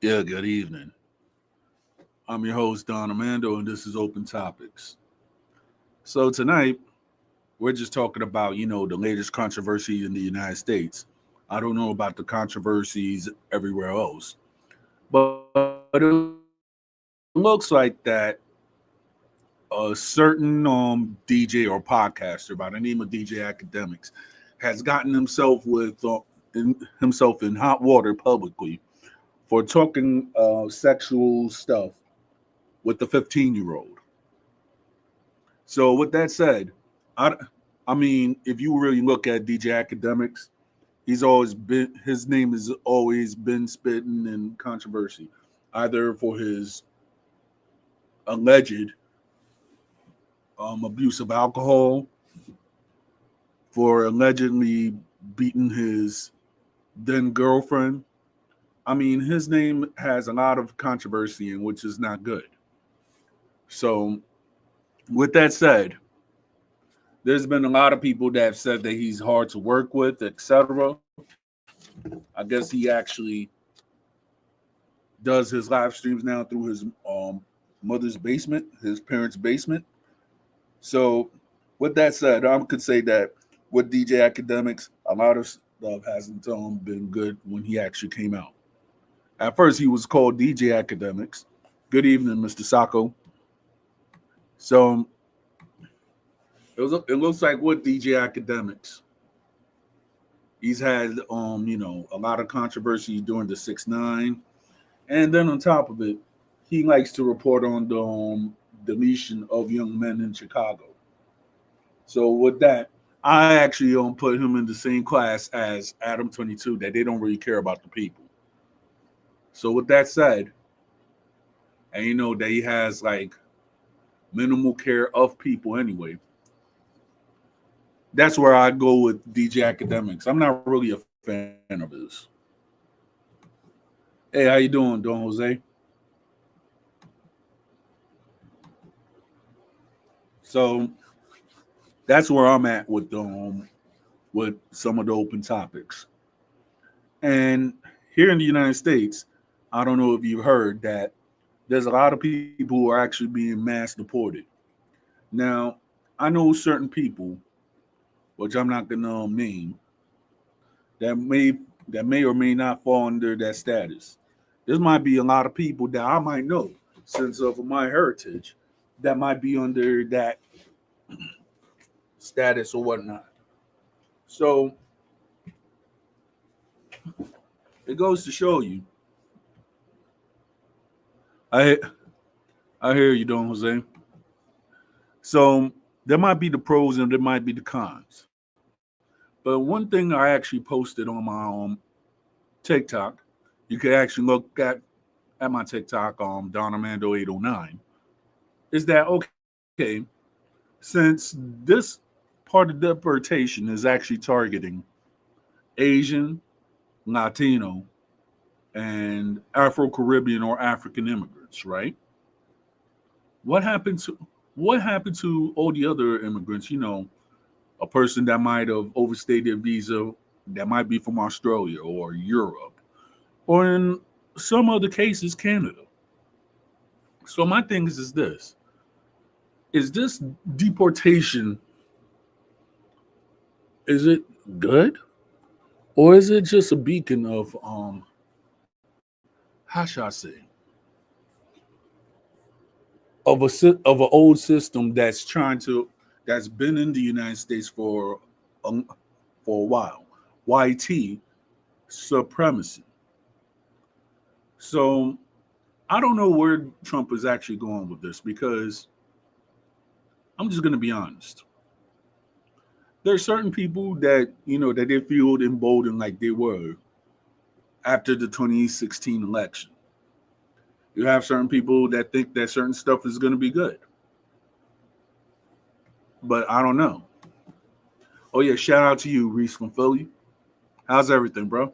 Yeah, good evening. I'm your host, Don Armando, and this is Open Topics. So tonight, we're just talking about, the latest controversy in the United States. I don't know about the controversies everywhere else, but it looks like that a certain DJ or podcaster by the name of DJ Academics has gotten himself in hot water publicly for talking sexual stuff with the 15-year-old. So with that said, I I mean, if you really look at DJ Academics, his name has always been spitting in controversy, either for his alleged abuse of alcohol, for allegedly beating his then girlfriend. I mean, his name has a lot of controversy in which is not good. So with that said, there's been a lot of people that have said that he's hard to work with, etc. I guess he actually does his live streams now through his mother's basement, his parents' basement. So, with that said, I could say that with DJ Academics, a lot of stuff hasn't been good when he actually came out. At first, he was called DJ Academics. Good evening, Mr. Sacco. So, it looks like with DJ Academics, he's had a lot of controversy during the 6ix9ine. And then on top of it, he likes to report on the deletion of young men in Chicago. So with that, I actually put him in the same class as Adam 22, that they don't really care about the people. So with that said, and that he has like minimal care of people anyway, that's where I go with DJ Academics. I'm not really a fan of his. Hey, how you doing, Don Jose? So that's where I'm at with some of the open topics. And here in the United States, I don't know if you've heard that there's a lot of people who are actually being mass deported. Now, I know certain people, which I'm not gonna name, that may or may not fall under that status. There might be a lot of people that I might know, since of my heritage, that might be under that status or whatnot. So it goes to show you. I I hear you, Don Jose. So there might be the pros and there might be the cons. But one thing I actually posted on my TikTok, you could actually look at my TikTok, Don Armando 809, is that okay? Since this part of deportation is actually targeting Asian, Latino, and Afro Caribbean or African immigrants, right? What happened to what happened to all the other immigrants? A person that might have overstayed their visa, that might be from Australia or Europe, or in some other cases, Canada. So my thing is this: is this deportation, is it good, or is it just a beacon of how should I say, of an old system that's been in the United States um, for a while. YT supremacy. So I don't know where Trump is actually going with this, because I'm just going to be honest. There are certain people that that they feel emboldened like they were after the 2016 election. You have certain people that think that certain stuff is going to be good, but I don't know. Oh yeah, shout out to you, Reese from Philly. How's everything, bro?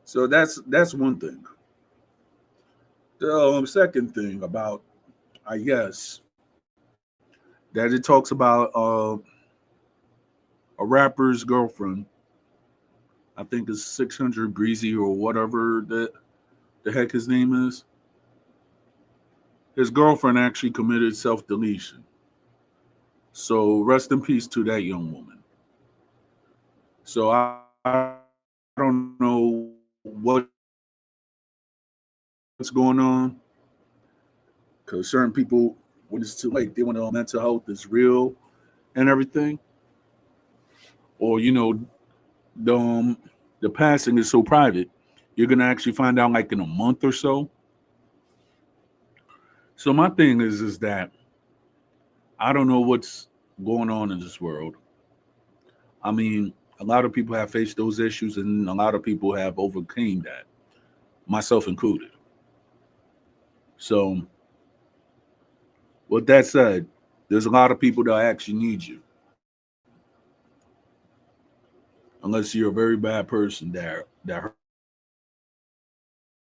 So that's one thing. The second thing about, I guess, that it talks about a rapper's girlfriend. I think it's 600 Greasy or whatever the heck his name is. His girlfriend actually committed self deletion. So rest in peace to that young woman. So I don't know what's going on because certain people, when it's too late, they want to mental health is real and everything, or the um, the passing is so private, you're gonna actually find out like in a month or so. So my thing is that I don't know what's going on in this world. I mean, a lot of people have faced those issues, and a lot of people have overcame that, myself included. So, with that said, there's a lot of people that actually need you, unless you're a very bad person that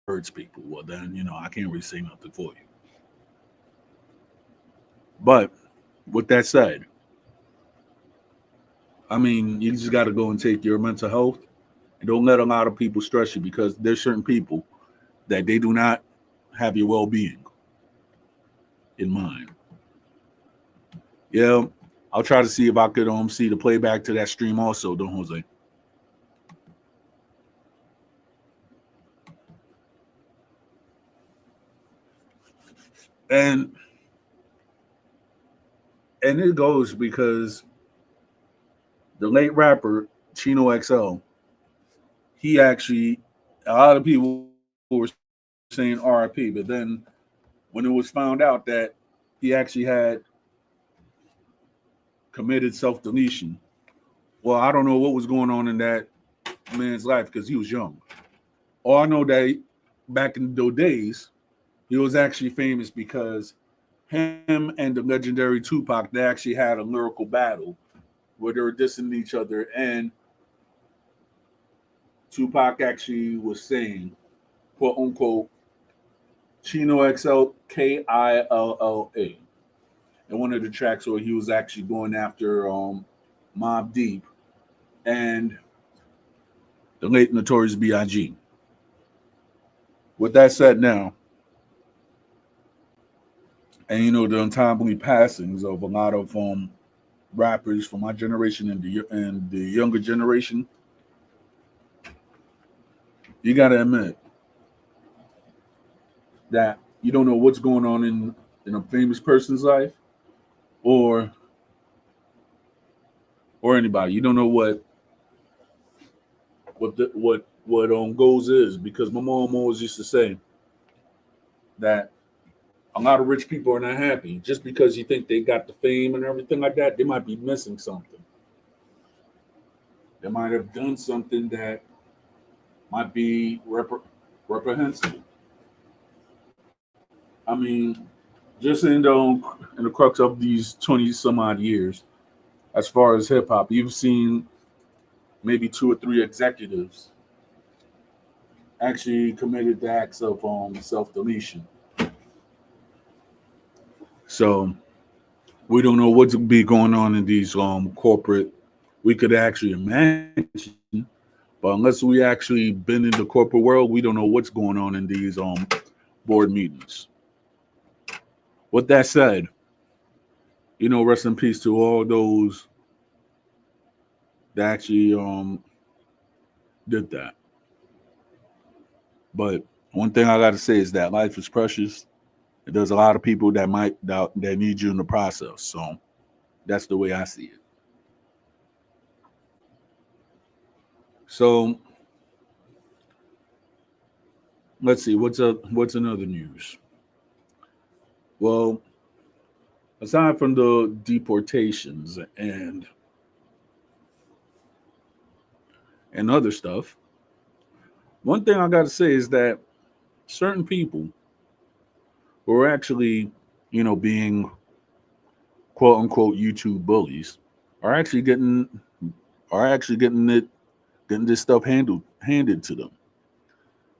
hurts people. Well, then I can't really say nothing for you. But with that said, I mean, you just got to go and take your mental health, and don't let a lot of people stress you because there's certain people that they do not have your well-being in mind. Yeah, I'll try to see if I could see the playback to that stream also, Don Jose. And and it goes because the late rapper Chino XL, he actually, a lot of people were saying RIP, but then when it was found out that he actually had committed self deletion, well, I don't know what was going on in that man's life because he was young. All I know that back in those days, he was actually famous because him and the legendary Tupac, they actually had a lyrical battle where they were dissing each other, and Tupac actually was saying, quote unquote, Chino XL KILLA. In one of the tracks where he was actually going after Mob Deep and the late Notorious B.I.G. With that said now, and the untimely passings of a lot of rappers from my generation and the younger generation, you got to admit that you don't know what's going on in a famous person's life or anybody. You don't know what goals is because my mom always used to say that a lot of rich people are not happy just because you think they got the fame and everything like that. They might be missing something. They might have done something that might be reprehensible. I mean, just in the crux of these 20 some odd years, as far as hip hop, you've seen maybe two or three executives actually committed the acts of self deletion. So we don't know what's be going on in these corporate. We could actually imagine, but unless we actually been in the corporate world, we don't know what's going on in these board meetings. With that said, rest in peace to all those that actually did that. But one thing I got to say is that life is precious. There's a lot of people that need you in the process. So that's the way I see it. So let's see what's another news. Well, aside from the deportations and other stuff, one thing I got to say is that certain people who are actually, being quote unquote YouTube bullies are actually getting this stuff handed to them.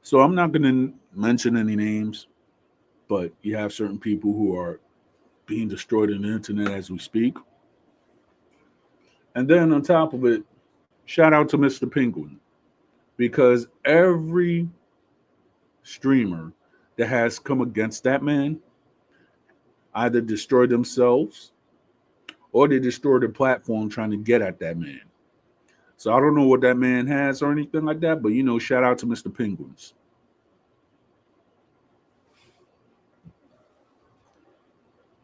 So I'm not going to mention any names, but you have certain people who are being destroyed in the internet as we speak. And then on top of it, shout out to Mr. Penguin because every streamer that has come against that man either destroyed themselves or they destroyed the platform trying to get at that man. So I don't know what that man has or anything like that, but shout out to Mr. Penguins.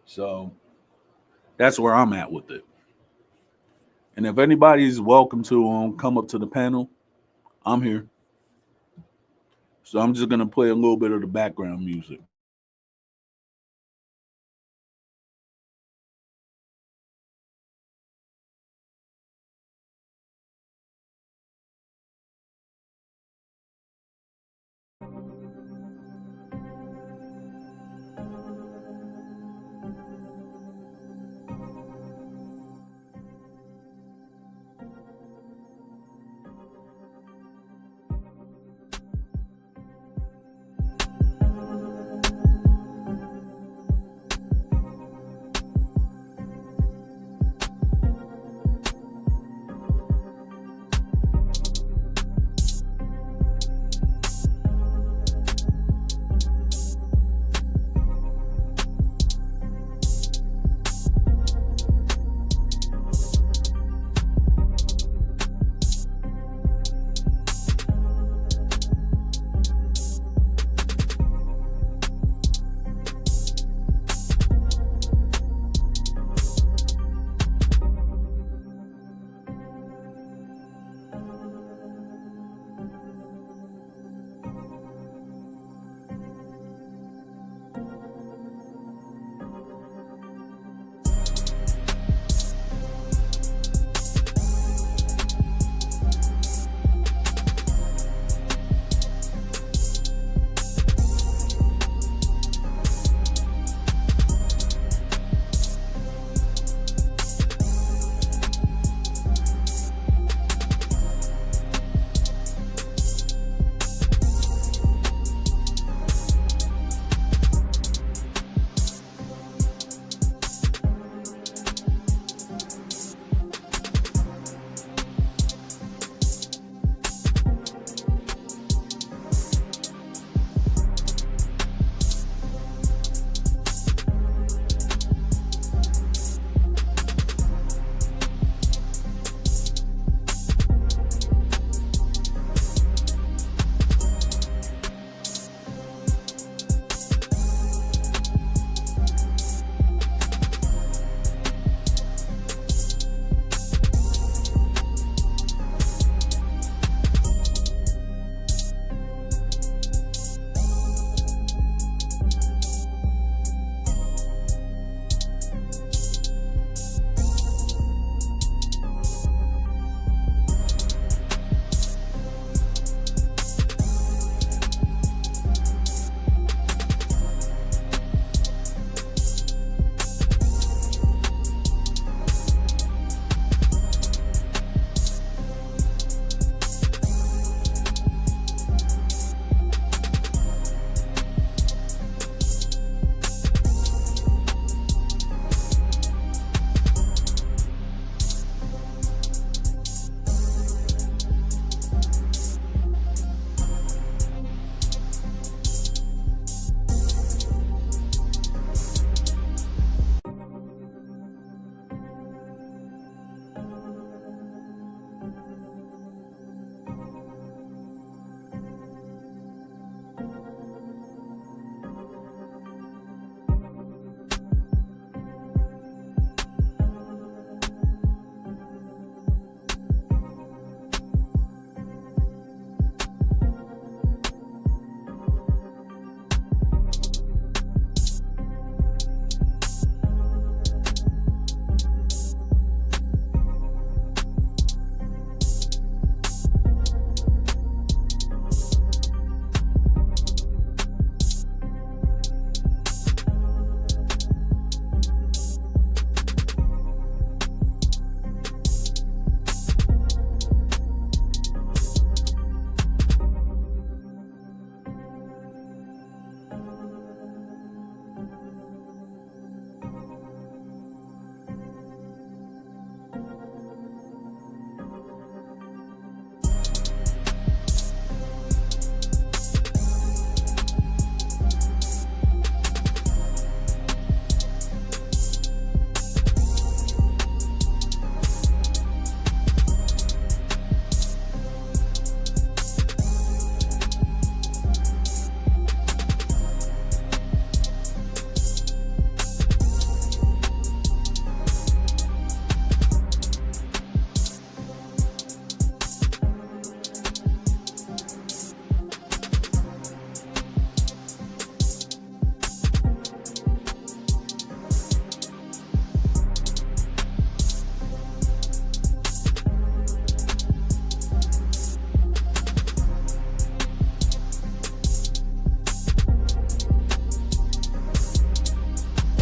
So that's where I'm at with it. And if anybody's welcome to come up to the panel, I'm here. So I'm just gonna play a little bit of the background music.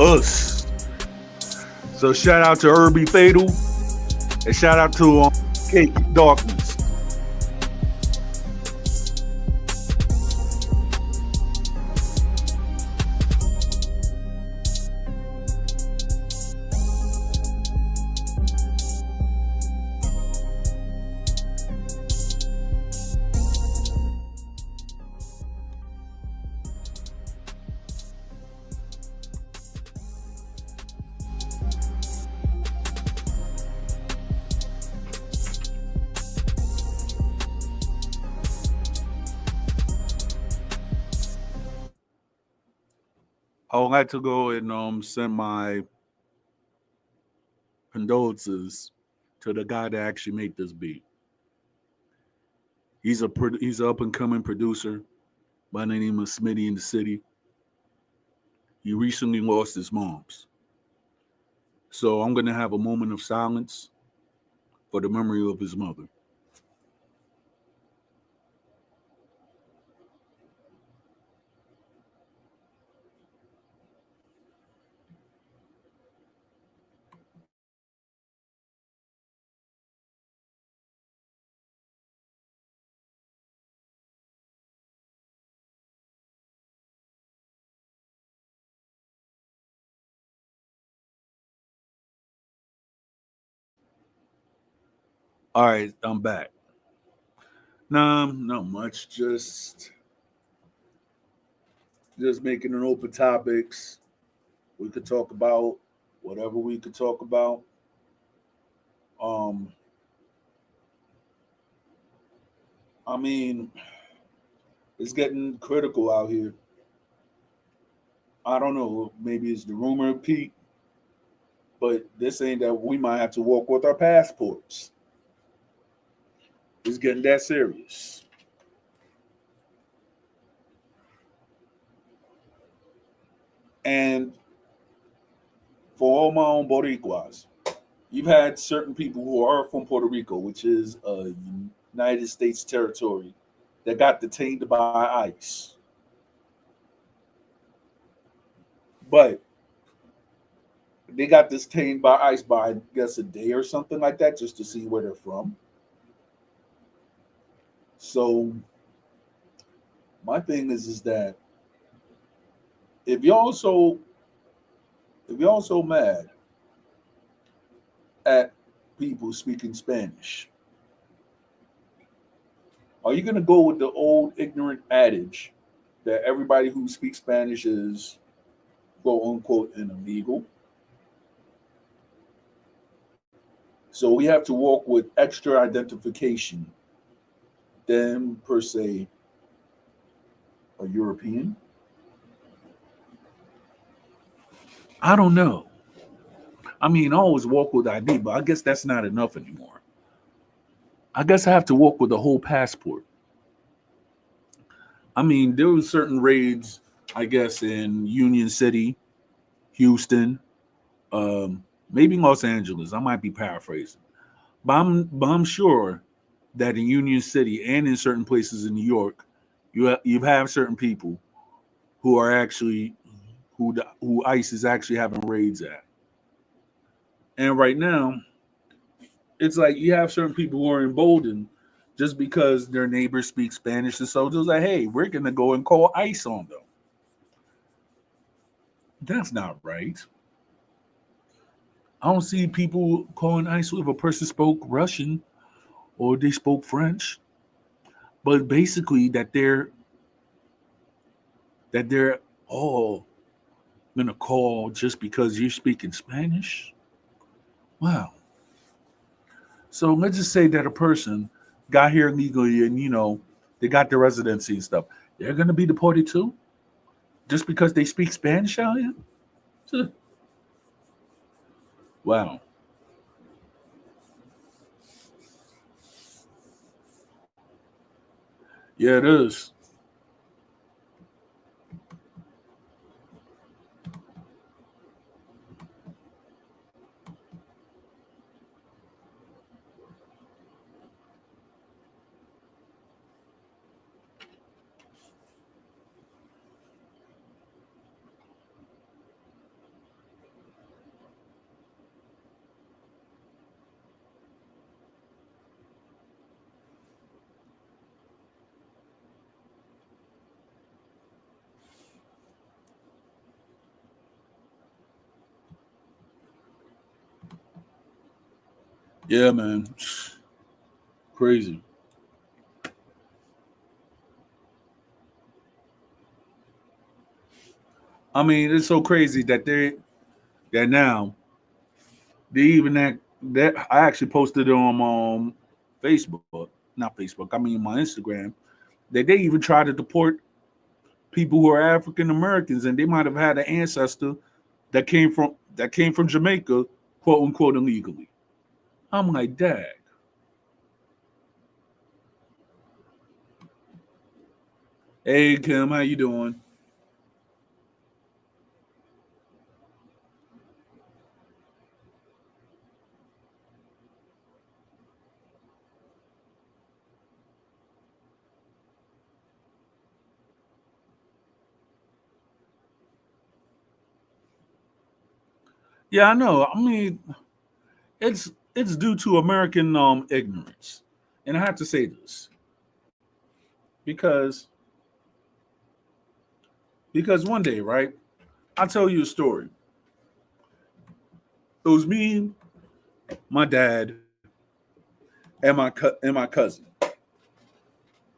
us. So shout out to Herbie Fatal and shout out to Cake Darkness. I would like to go and send my condolences to the guy that actually made this beat. He's an up and coming producer by the name of Smitty in the City. He recently lost his mom's. So I'm gonna have a moment of silence for the memory of his mother. All right, I'm back. Nah, not much. Just making an open topics. We could talk about whatever we could talk about. Um, I mean, it's getting critical out here. I don't know. Maybe it's the rumor, Pete, but this ain't that we might have to walk with our passports. It's getting that serious. And for all my own Boricuas, you've had certain people who are from Puerto Rico, which is a United States territory, that got detained by ICE. But they got detained by ICE by, I guess, a day or something like that, just to see where they're from. So my thing is that if y'all so if y'all so mad at people speaking Spanish, are you gonna go with the old ignorant adage that everybody who speaks Spanish is quote unquote an illegal? So we have to walk with extra identification than per se a European. I don't know. I mean, I always walk with ID, but I guess that's not enough anymore. I guess I have to walk with the whole passport. I mean, there were certain raids, I guess, in Union City, Houston, maybe Los Angeles. I might be paraphrasing, but I'm sure that in Union City and in certain places in New York, you have certain people who are actually who ICE is actually having raids at. And right now, it's like you have certain people who are emboldened just because their neighbors speak Spanish, and so they're like, "Hey, we're gonna go and call ICE on them." That's not right. I don't see people calling ICE if a person spoke Russian or they spoke French, but basically that they're all gonna call just because you're speaking Spanish. Wow. So let's just say that a person got here legally and they got their residency and stuff. They're gonna be deported too, just because they speak Spanish out here. Wow. Yeah, it is. Yeah, man. Crazy. I mean, it's so crazy that now they even that I actually posted it on Facebook, not Facebook. I mean my Instagram. That they even tried to deport people who are African Americans, and they might have had an ancestor that came from Jamaica, quote unquote, illegally. I'm like, Dad. Hey Kim, how you doing? Yeah, I know. I mean, it's due to American ignorance, and I have to say this because one day, right? I'll tell you a story. It was me, my dad, and my cousin.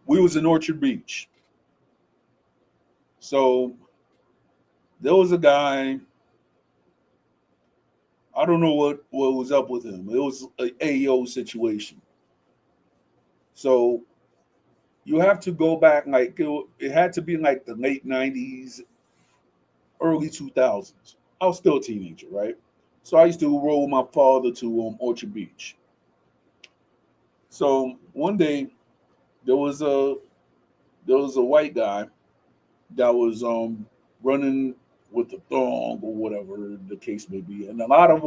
We was in Orchard Beach. So there was a guy. I don't know what was up with him. It was a AO situation. So you have to go back like it had to be in like the late 90s, early 2000s. I was still a teenager, right? So I used to roll with my father to Orchard Beach. So one day there was a white guy that was running with the thong or whatever the case may be, and a lot of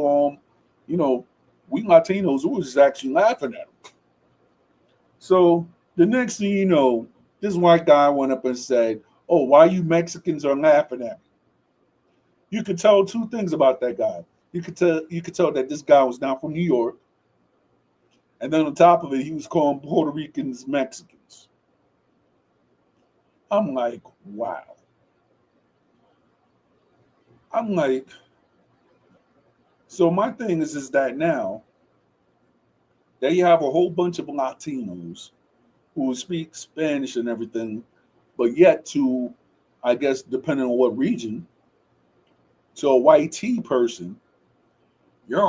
you know, we Latinos who was actually laughing at him. So the next thing you know, this white guy went up and said, "Oh, why you Mexicans are laughing at me?" You could tell two things about that guy. You could tell that this guy was not from New York, and then on top of it, he was calling Puerto Ricans Mexicans. I'm like, wow. I'm like, so my thing is that now that you have a whole bunch of Latinos who speak Spanish and everything, but yet to, I guess, depending on what region, to a white T person, you're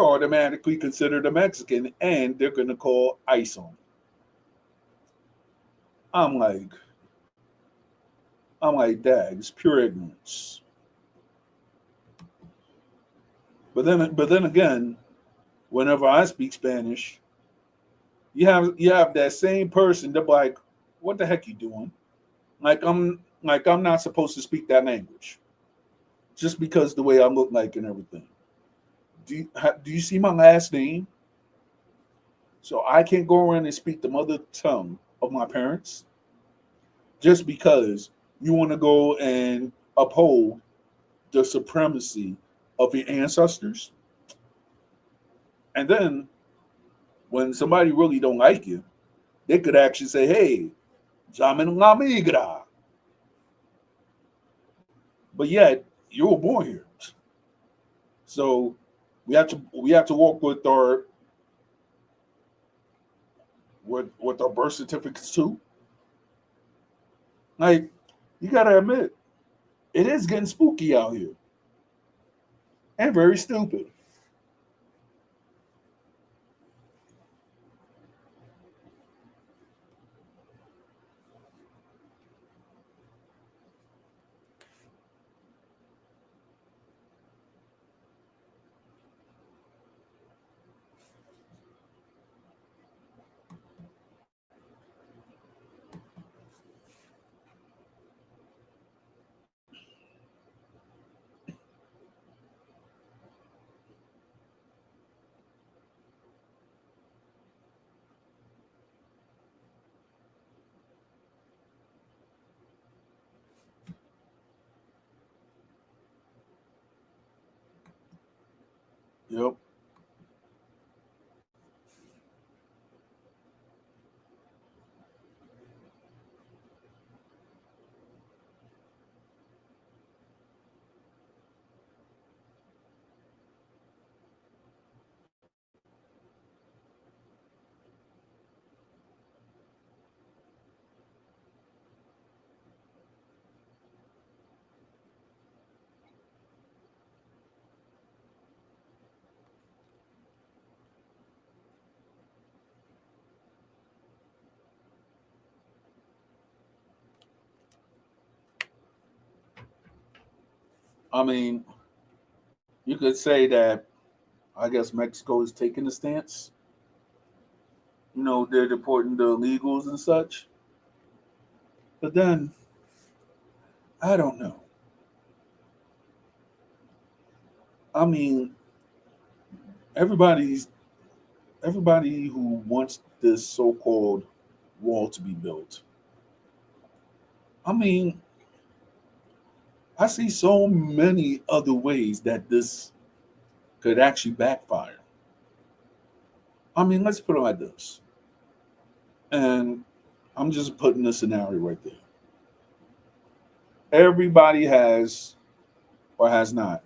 automatically considered a Mexican, and they're gonna call ICE on you. I'm like, Dad, it's pure ignorance. But then again, whenever I speak Spanish, you have that same person. They're like, "What the heck you doing?" Like I'm not supposed to speak that language just because the way I look like and everything. Do you see my last name? So I can't go around and speak the mother tongue of my parents just because you want to go and uphold the supremacy of your ancestors. And then when somebody really don't like you, they could actually say, "Hey, Jamin la migra," but yet you were born here. So we have to walk with our birth certificates too. Like, you gotta admit, it is getting spooky out here and very stupid. Yep. I mean, you could say that I guess Mexico is taking a stance. They're deporting the illegals and such. But then I don't know. I mean, everybody's everybody who wants this so-called wall to be built. I mean, I see so many other ways that this could actually backfire. I mean, let's put it like this. And I'm just putting the scenario right there. Everybody has or has not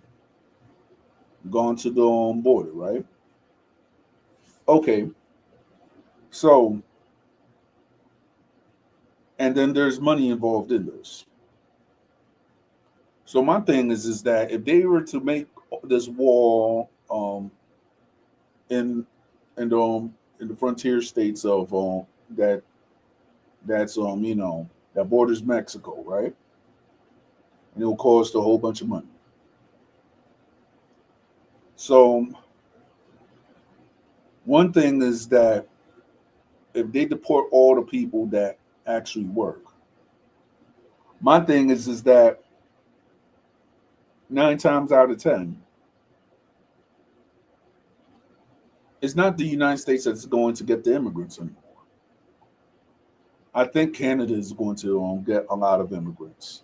gone to the border, right? Okay, so and then there's money involved in this. So my thing is that if they were to make this wall in in the frontier states of that that's that borders Mexico, right? And it'll cost a whole bunch of money. So one thing is that if they deport all the people that actually work, my thing is that 9 times out of 10, it's not the United States that's going to get the immigrants anymore. I think Canada is going to get a lot of immigrants,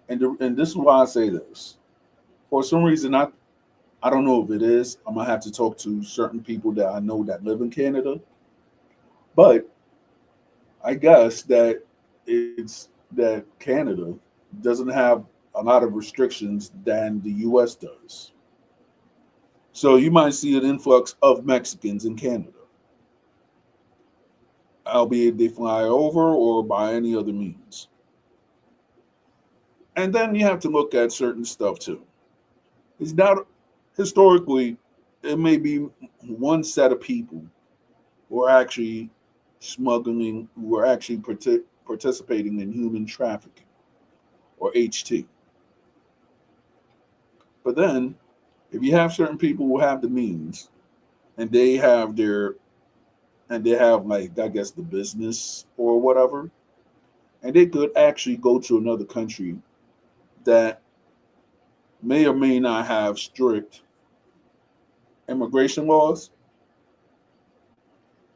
and this is why I say this. For some reason, I don't know if it is. I'm gonna have to talk to certain people that I know that live in Canada, but I guess that it's that Canada doesn't have a lot of restrictions than the U.S. does. So you might see an influx of Mexicans in Canada, albeit they fly over or by any other means. And then you have to look at certain stuff too. It's not historically, it may be one set of people who are actually smuggling, who are actually participating in human trafficking or HT. But then, if you have certain people who have the means and they have like I guess the business or whatever, and they could actually go to another country that may or may not have strict immigration laws,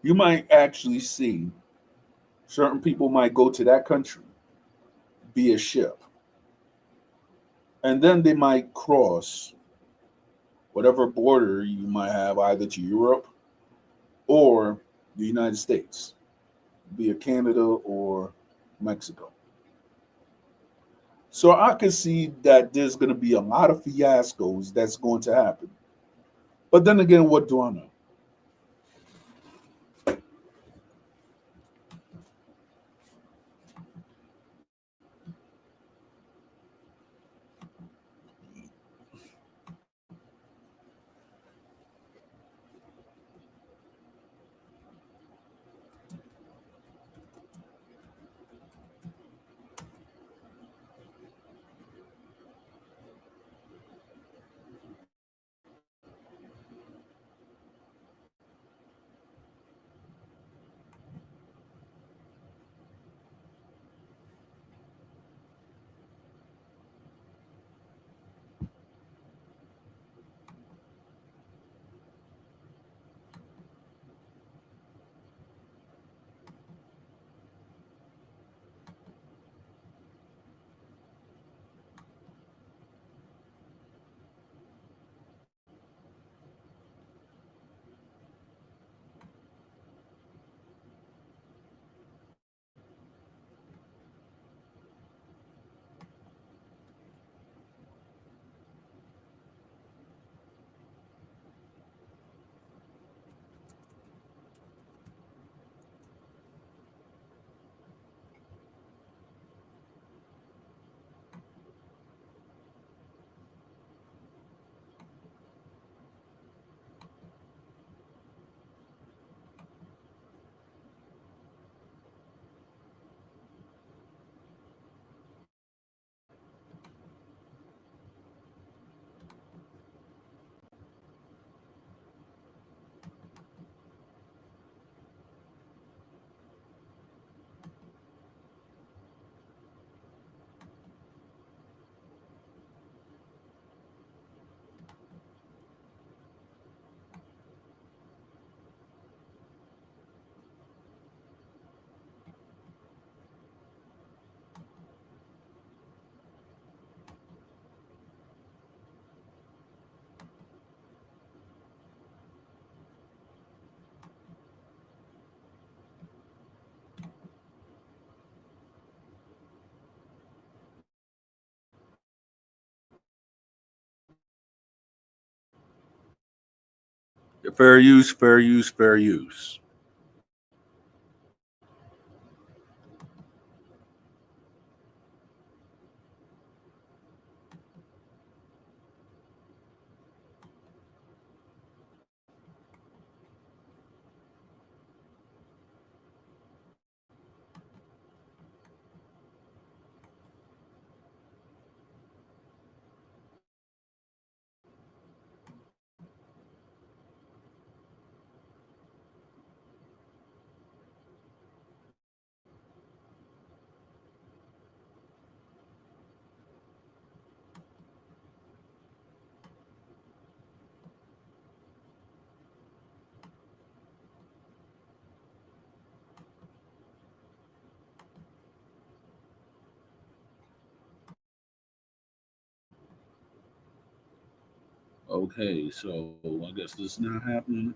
you might actually see certain people might go to that country via ship, and then they might cross whatever border you might have either to Europe or the United States, via Canada or Mexico. So I can see that there's going to be a lot of fiascos that's going to happen. But then again, what do I know? Fair use, fair use, fair use. Okay, so I guess this is not happening.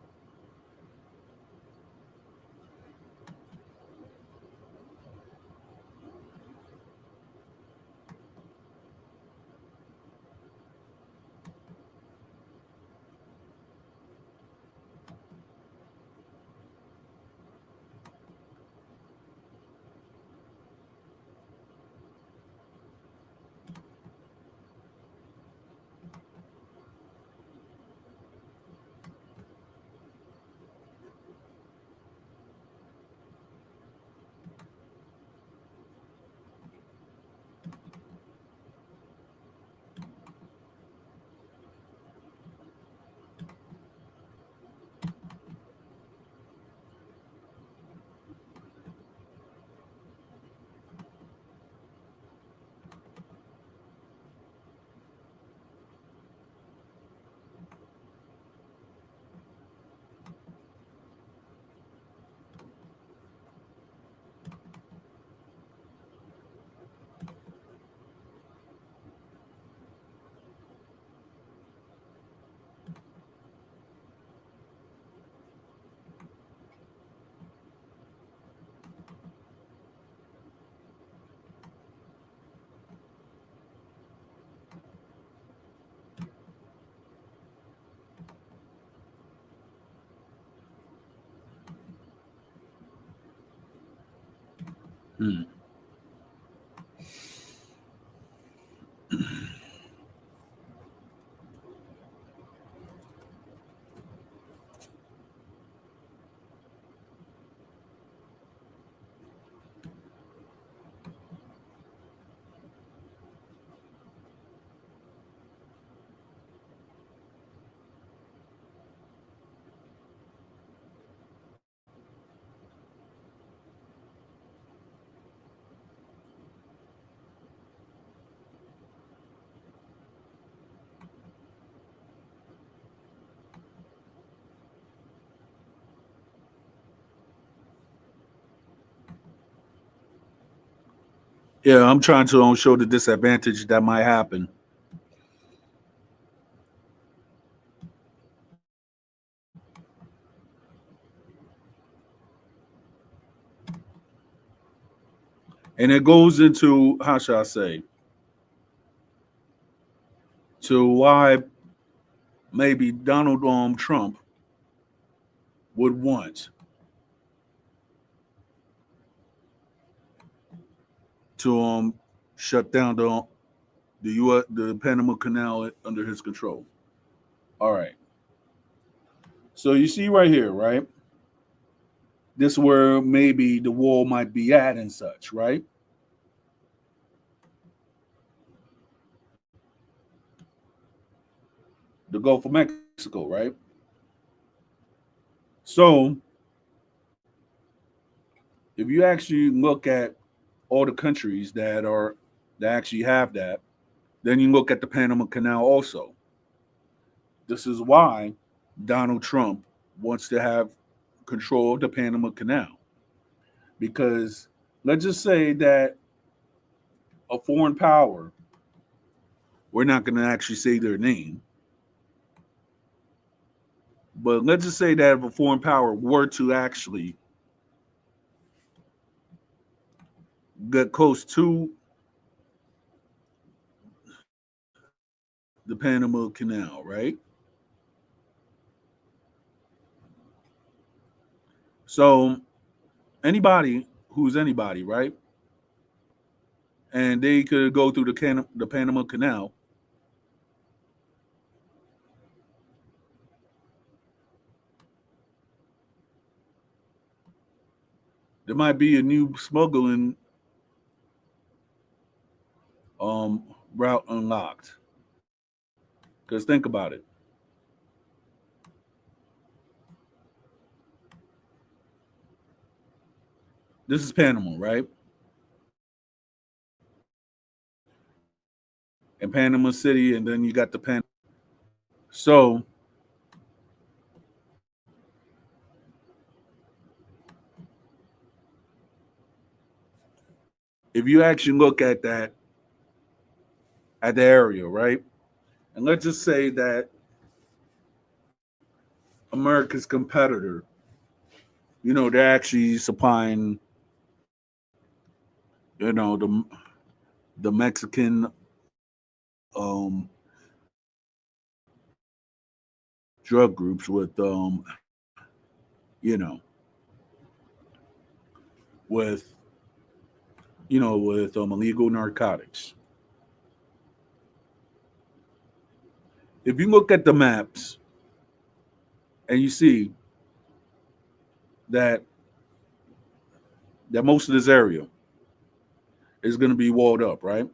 Hmm. Yeah, I'm trying to show the disadvantage that might happen. And it goes into, how should I say, to why maybe Donald Trump would want to shut down the U.S. the Panama Canal under his control. All right. So you see right here, right? This is where maybe the wall might be at and such, right? The Gulf of Mexico, right? So if you actually look at all the countries that actually have that, then you look at the Panama Canal also. This is why Donald Trump wants to have control of the Panama Canal. Because let's just say that a foreign power, we're not going to actually say their name, but let's just say that if a foreign power were to actually get close to the Panama Canal, right? So anybody who's anybody, right? And they could go through the Panama Canal. There might be a new smuggling um, route unlocked. Because think about it. This is Panama, right? And Panama City, and then you got the Pan. So if you actually look at the area, right? And let's just say that America's competitor, they're actually supplying, you know, the Mexican um, drug groups with, you know, with with illegal narcotics. If you look at the maps and you see that most of this area is going to be walled up, right?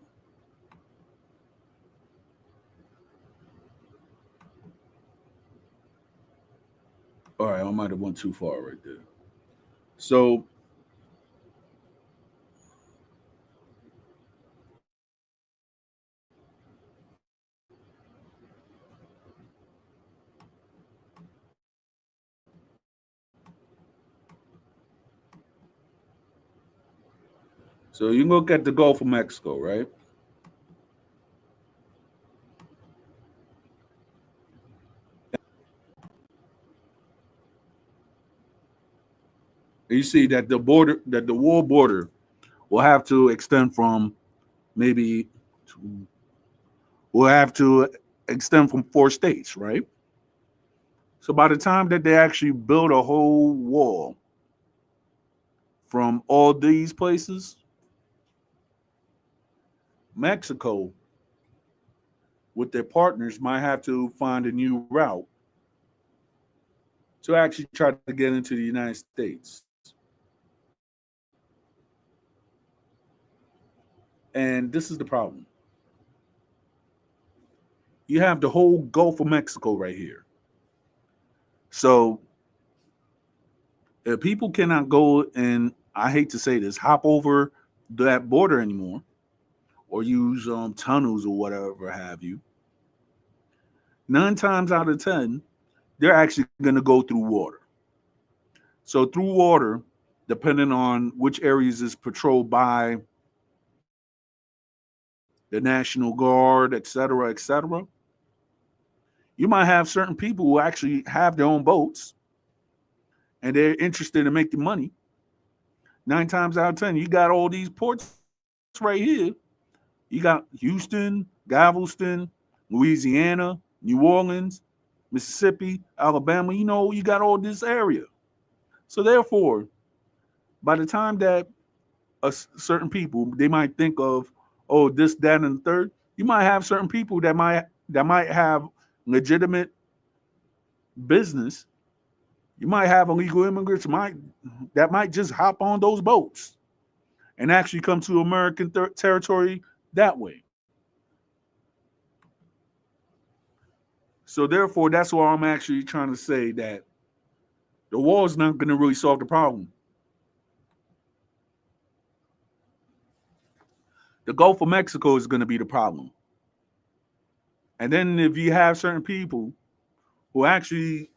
All right, I might have went too far right there. So you look at the Gulf of Mexico, right? And you see that the war border will have to extend from maybe will have to extend from 4 states, right? So by the time that they actually build a whole wall from all these places, Mexico with their partners might have to find a new route to actually try to get into the United States. And this is the problem. You have the whole Gulf of Mexico right here. So if people cannot go and, I hate to say this, hop over that border anymore or use tunnels or whatever have you, 9 times out of 10, they're actually going to go through water. So through water, depending on which areas is patrolled by the National Guard, et cetera, you might have certain people who actually have their own boats and they're interested in making money. 9 times out of 10, you got all these ports right here. You got Houston, Galveston, Louisiana, New Orleans, Mississippi, Alabama. You got all this area. So therefore, by the time that certain people they might think of, oh, this, that, and the third, you might have certain people that might have legitimate business. You might have illegal immigrants that might just hop on those boats and actually come to American territory that way. So therefore, that's why I'm actually trying to say that the wall is not going to really solve the problem. The Gulf of Mexico is going to be the problem. And then if you have certain people who actually,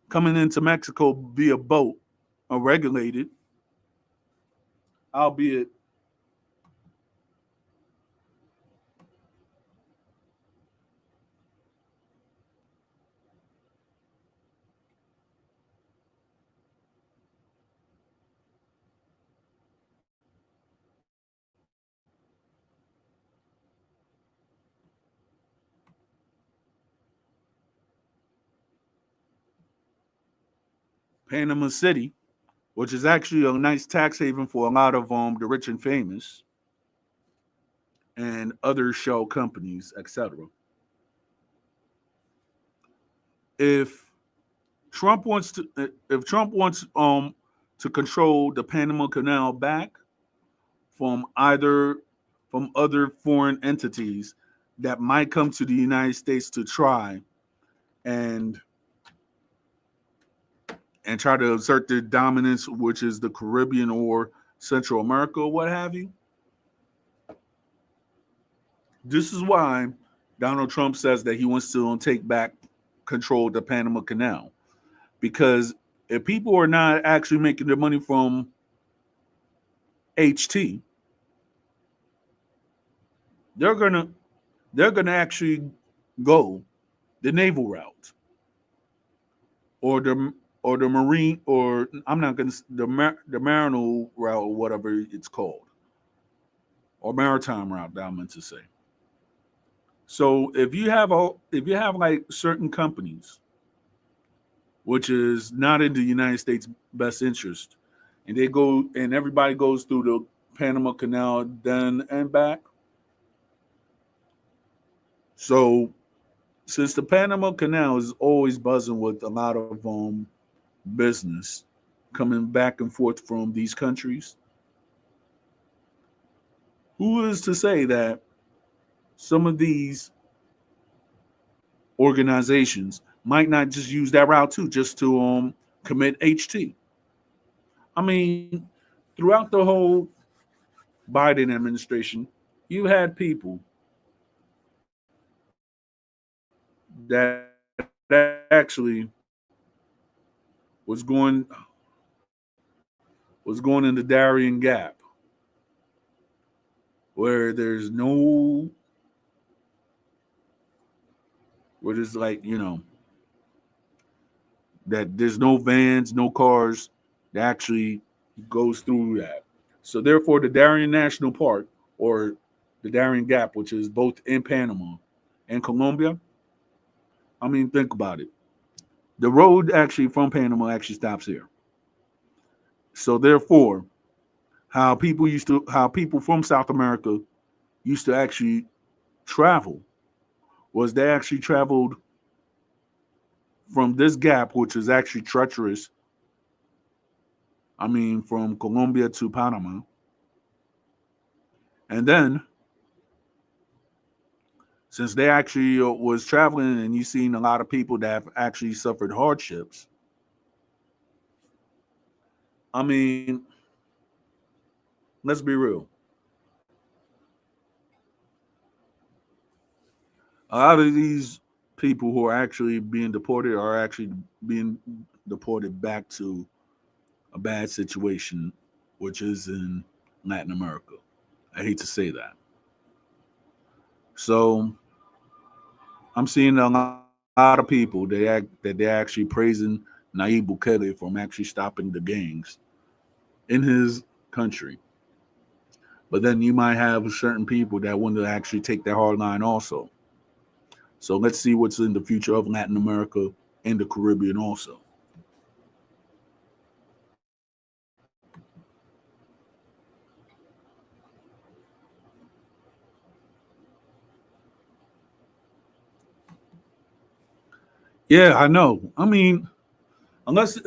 coming into Mexico via boat, are regulated, albeit Panama City, which is actually a nice tax haven for a lot of the rich and famous and other shell companies, etc. If if Trump wants to control the Panama Canal back from either from other foreign entities that might come to the United States to try and try to assert their dominance, which is the Caribbean or Central America or what have you. This is why Donald Trump says that he wants to take back control of the Panama Canal. Because if people are not actually making their money from HT, they're gonna actually go the naval route or the marine, or I'm not gonna the marinal route or whatever it's called, or maritime route that I meant to say. So if you have like certain companies, which is not in the United States' best interest, and they go and everybody goes through the Panama Canal then and back. So since the Panama Canal is always buzzing with a lot of business coming back and forth from these countries, who is to say that some of these organizations might not just use that route too, just to commit HT? I mean, throughout the whole Biden administration, you had people that actually was going in the Darien Gap, where there's no, where there's like that there's no vans, no cars that actually goes through that. So therefore, the Darien National Park or the Darien Gap, which is both in Panama and Colombia. I mean, think about it. The road actually from Panama actually stops here. So therefore, how people from South America used to actually travel was they actually traveled from this gap, which is actually treacherous. I mean, from Colombia to Panama, and then since they actually was traveling, and you seen a lot of people that have actually suffered hardships. I mean, let's be real. A lot of these people who are actually being deported are actually being deported back to a bad situation, which is in Latin America. I hate to say that. So I'm seeing a lot of people that they're actually praising Nayib Bukele from actually stopping the gangs in his country. But then you might have certain people that want to actually take that hard line also. So let's see what's in the future of Latin America and the Caribbean also. Yeah, I know. I mean, unless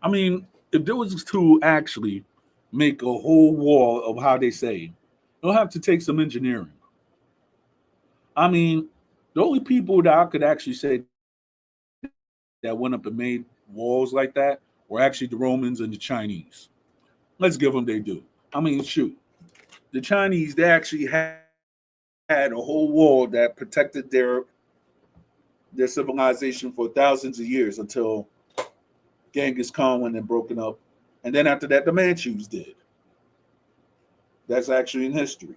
I mean, if there was to actually make a whole wall of how they say, they'll have to take some engineering. I mean, the only people that I could actually say that went up and made walls like that were actually the Romans and the Chinese. Let's give them their due. I mean, shoot, the Chinese they actually had a whole wall that protected their civilization for thousands of years until Genghis Khan went and broken up, and then after that the Manchus did. That's actually in history.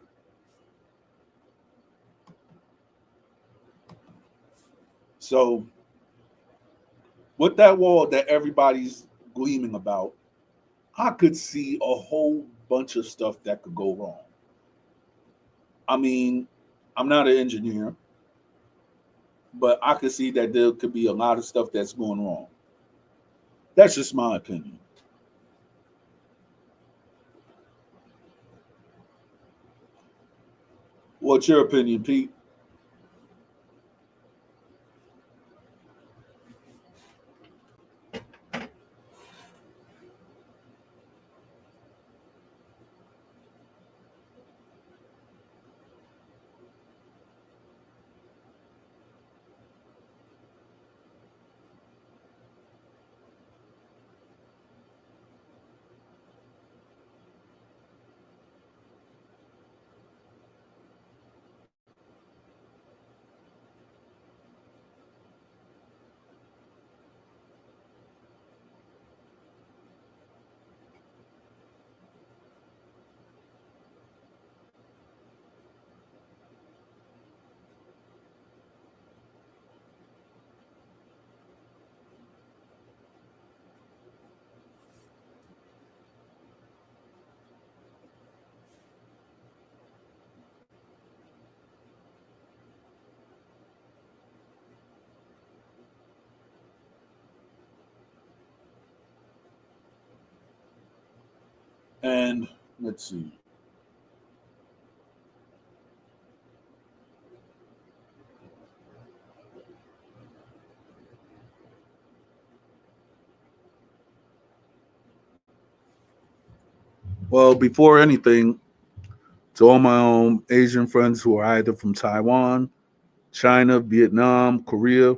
So with that wall that everybody's gleaming about, I could see a whole bunch of stuff that could go wrong. I mean, I'm not an engineer, but I could see that there could be a lot of stuff that's going wrong. That's just my opinion. What's your opinion, Pete? And let's see. Well, before anything, to all my Asian friends who are either from Taiwan, China, Vietnam, Korea.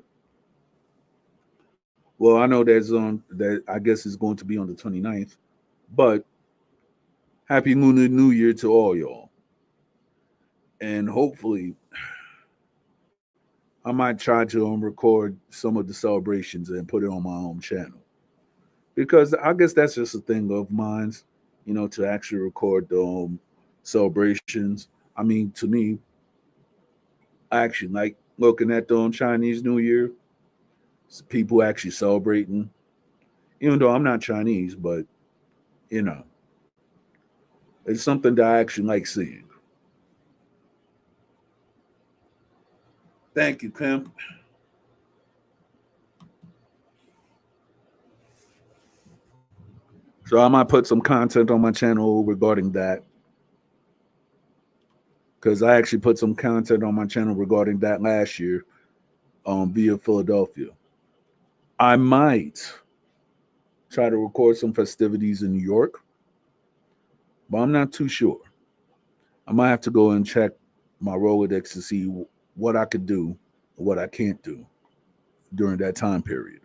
Well, I know there's on that I guess is going to be on the 29th, but happy Lunar New Year to all y'all. And hopefully I might try to record some of the celebrations and put it on my own channel. Because I guess that's just a thing of mine, to actually record the celebrations. I mean, to me, I actually like looking at the Chinese New Year, people actually celebrating, even though I'm not Chinese, but you know, it's something that I actually like seeing. Thank you, Kim. So I might put some content on my channel regarding that because I actually put some content on my channel regarding that last year via Philadelphia. I might try to record some festivities in New York, but I'm not too sure. I might have to go and check my Rolodex to see what I could do, what I can't do during that time period.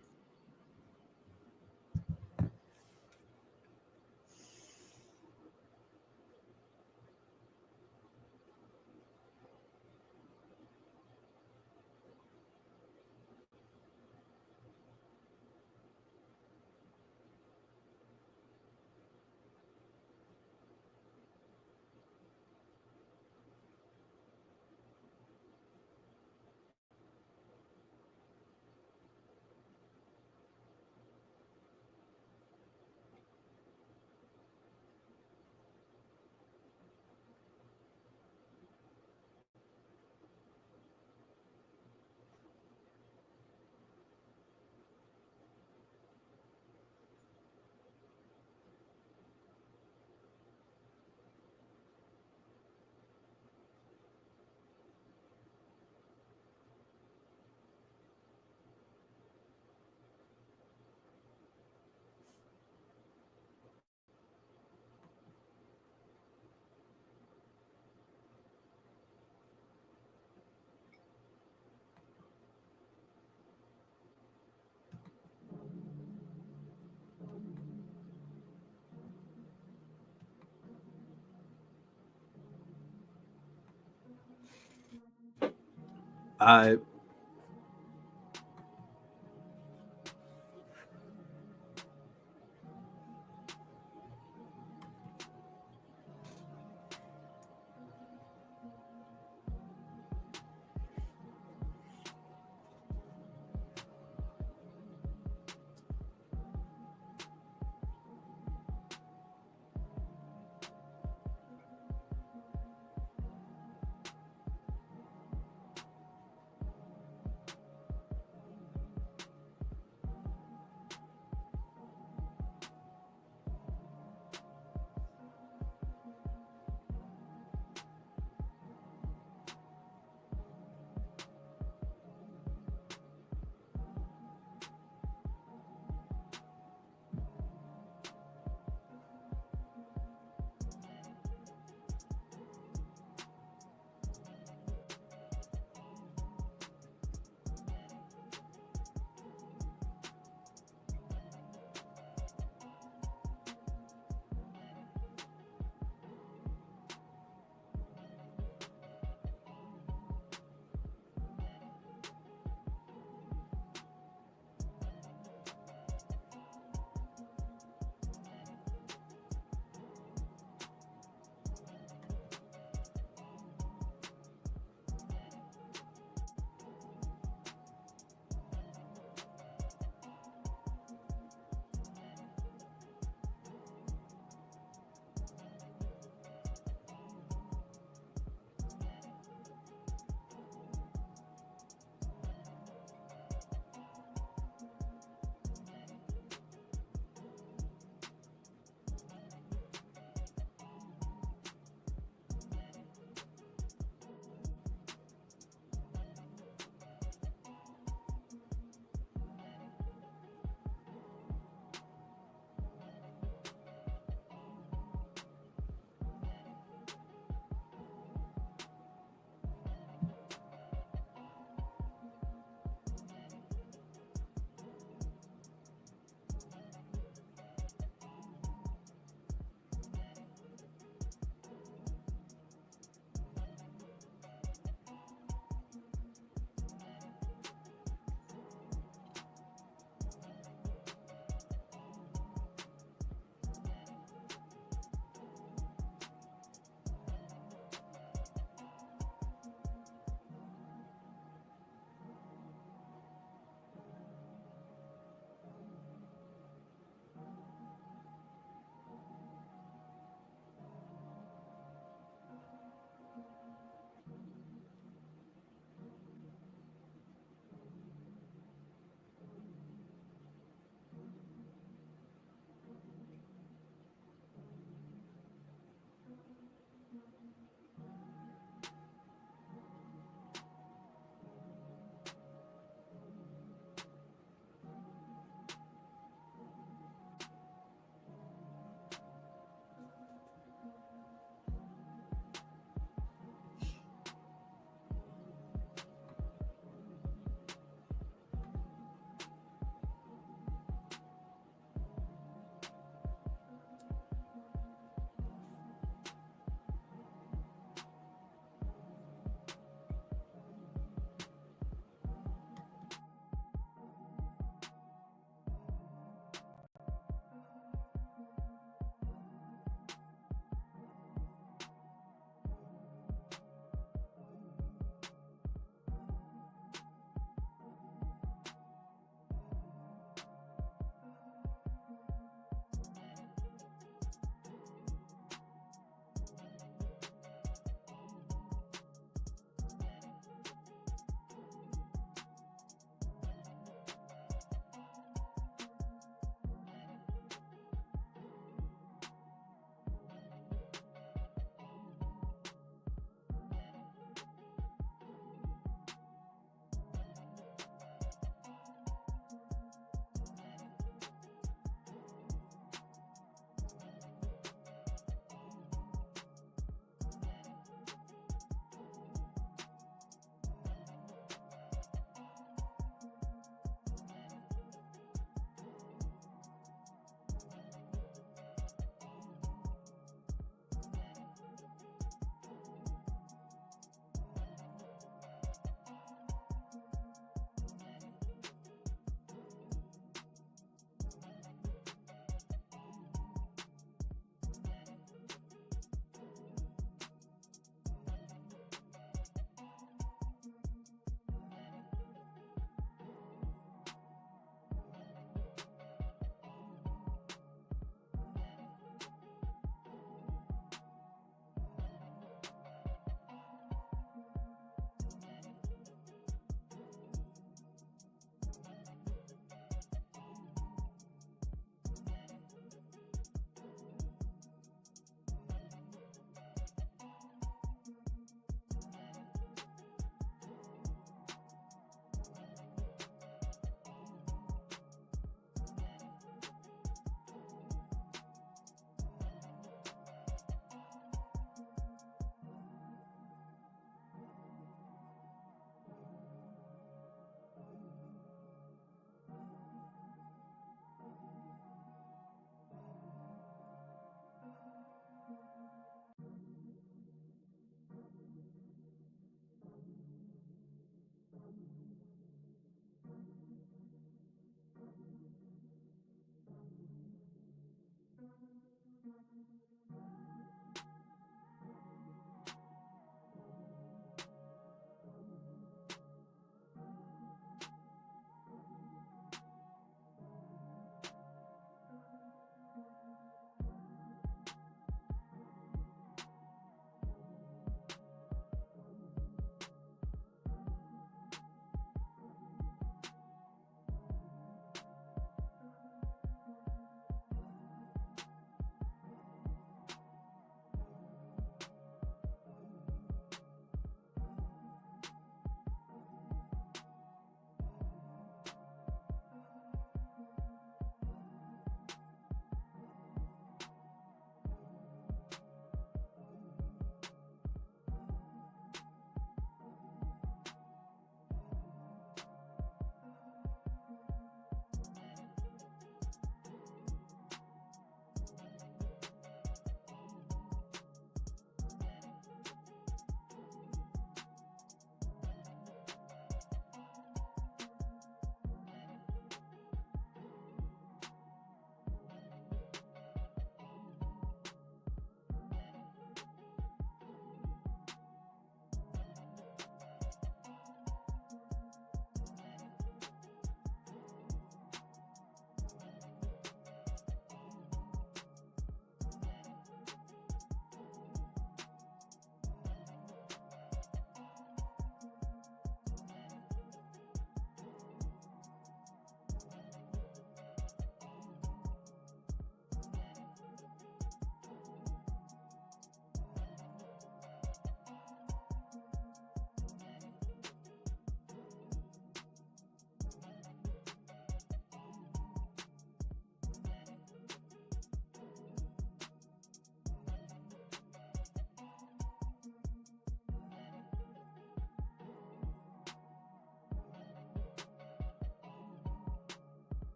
I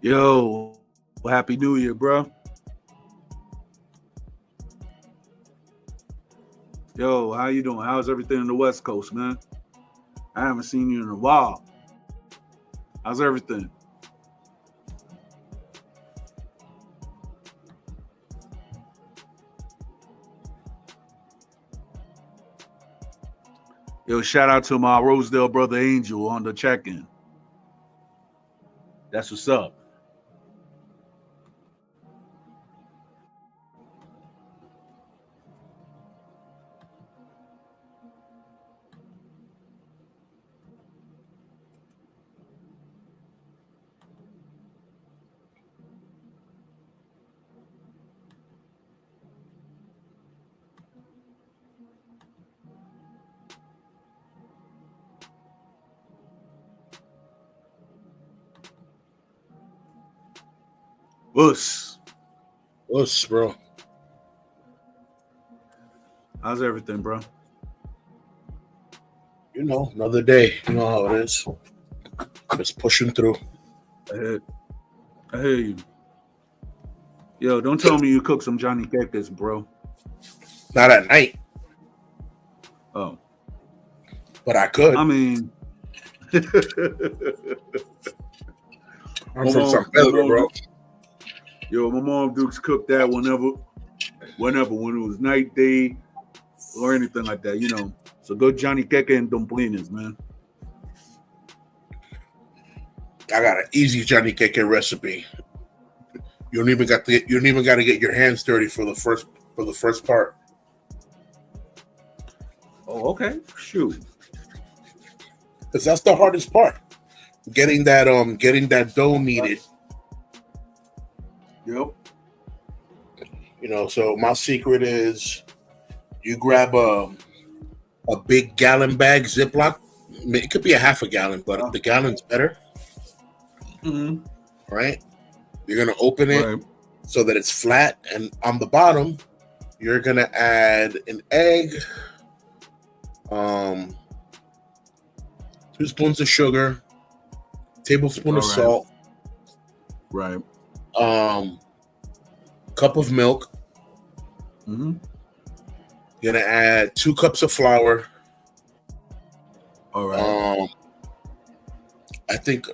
Yo, happy New Year, bro. Yo, how you doing? How's everything in the West Coast, man? I haven't seen you in a while. How's everything? Yo, shout out to my Rosedale brother Angel on the check-in. That's what's up. Us. What's bro? How's everything, bro? You know, another day. You know how it is. Just pushing through. I hear you. Yo, don't tell me you cook some Johnny Cactus, bro. Not at night, Oh, but I could. I mean, I'm from San Pedro, bro. Yo, my mom Dukes cooked that whenever, when it was night, day, or anything like that, you know. So go Johnny Keke and dumplings, man. I got an easy Johnny Cake recipe. You don't even got to get your hands dirty for the first part. Oh, okay. Shoot. Because that's the hardest part. Getting that dough kneaded. Yep. You know, so my secret is you grab a big gallon bag Ziploc. It could be a half a gallon, but the gallon's better. Mm-hmm. Right? You're gonna open it so that it's flat, and on the bottom, you're gonna add an egg, 2 spoons of sugar, tablespoon of salt, right, cup of milk. Mm-hmm. You're gonna add 2 cups of flour. All right. I think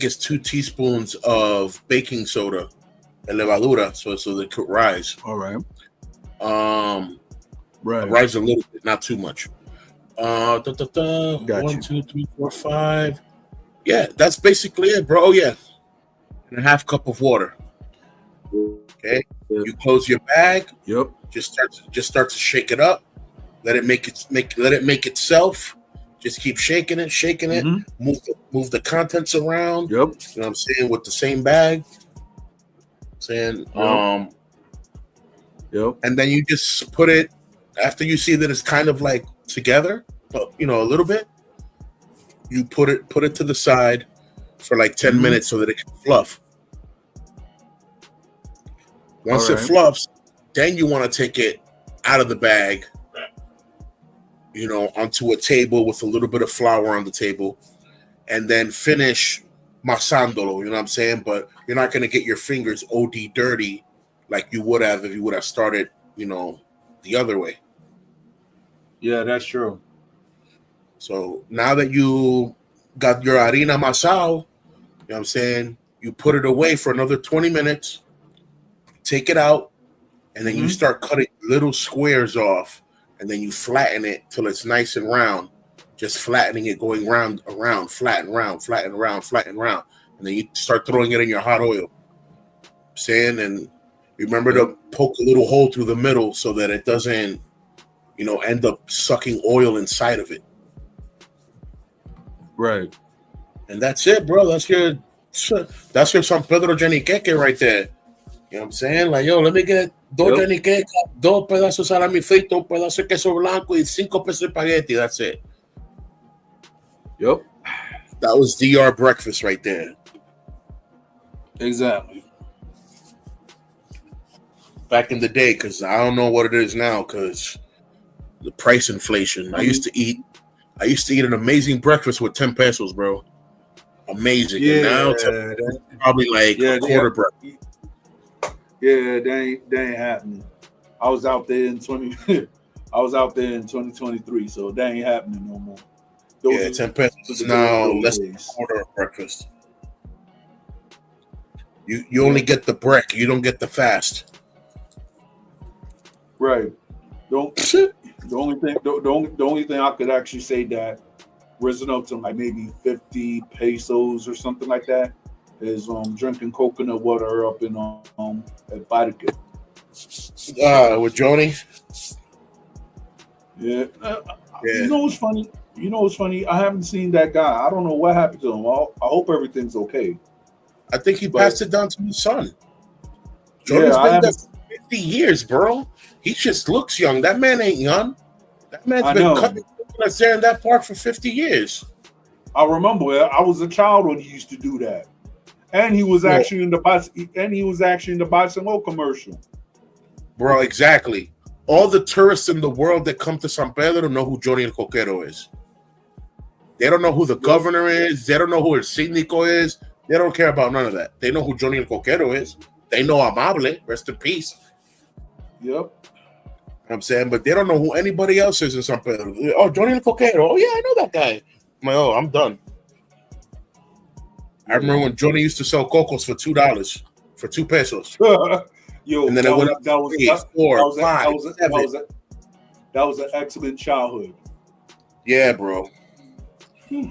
it's 2 teaspoons of baking soda and levadura, so they could rise. All right. Rise a little bit, not too much. Got 1, 2, 3, 4, 5. Yeah, that's basically it, bro. Oh, yeah, and a half cup of water. Okay, you close your bag. Yep. Just start to shake it up. Let it make itself. Just keep shaking it. Mm-hmm. Move the contents around. Yep. You know what I'm saying, with the same bag. Yep. And then you just put it after you see that it's kind of like together, you know, a little bit. You put it to the side for like 10 minutes so that it can fluff. Once it fluffs, then you want to take it out of the bag, you know, onto a table with a little bit of flour on the table, and then finish masandolo, you know what I'm saying? But you're not going to get your fingers OD dirty like you would have if you would have started, you know, the other way. Yeah, that's true. So now that you got your harina masao, you know what I'm saying, you put it away for another 20 minutes, take it out, and then you start cutting little squares off, and then you flatten it till it's nice and round. Just flattening it, going round, around, flatten, round, flatten, round, flatten, round. And then you start throwing it in your hot oil. Saying, and remember to poke a little hole through the middle so that it doesn't, you know, end up sucking oil inside of it. Right. And that's it, bro. That's your San Pedro Johnny Cake right there. You know what I'm saying? Like, yo, let me get 2 Johnny Cake, 2 pedazos de salami frito, 1 pedazo de queso blanco, y 5 pesos de spaghetti. That's it. Yep. That was DR breakfast right there. Exactly. Back in the day, because I don't know what it is now, because the price inflation. I used to eat an amazing breakfast with 10 pesos, bro. amazing. Yeah, And now that, probably like yeah, a quarter breath. yeah, they ain't happening. I was out there in 2023, so that ain't happening no more. Those Yeah, are 10 pesos is the good now old less than a days. quarter of breakfast. You only get the brick, you don't get the fast. Right. Don't the only thing the only thing I could actually say that risen up to like maybe 50 pesos or something like that is drinking coconut water up in at Vatican. With Johnny. Yeah. You Yeah. know what's funny? You know what's funny? I haven't seen that guy. I don't know what happened to him. I hope everything's okay. I think he But passed it down to his son. yeah, Johnny's I been there haven't. for 50 years, bro. He just looks young. That man ain't young. That man's I been know. cutting coconuts there in that park for 50 years. I remember. I was a child when he used to do that, and he was Bro, actually in the bicycle commercial. bro, exactly. All the tourists in the world that come to San Pedro know who Johnny El Coquero is. They don't know who the Yep. governor is. They don't know who El Síndico is. They don't care about none of that. They know who Johnny El Coquero is. They know Amable, rest in peace. Yep. I'm saying, but they don't know who anybody else is in San Pedro. Oh, Johnny El Coquero. Oh, yeah, I know that guy. I'm like, oh, I'm done. I remember when Johnny used to sell cocos for $2, for 2 pesos. Yo, And then it went up to 3, 4, 5, 7. that was an excellent childhood. Yeah, bro. Hmm.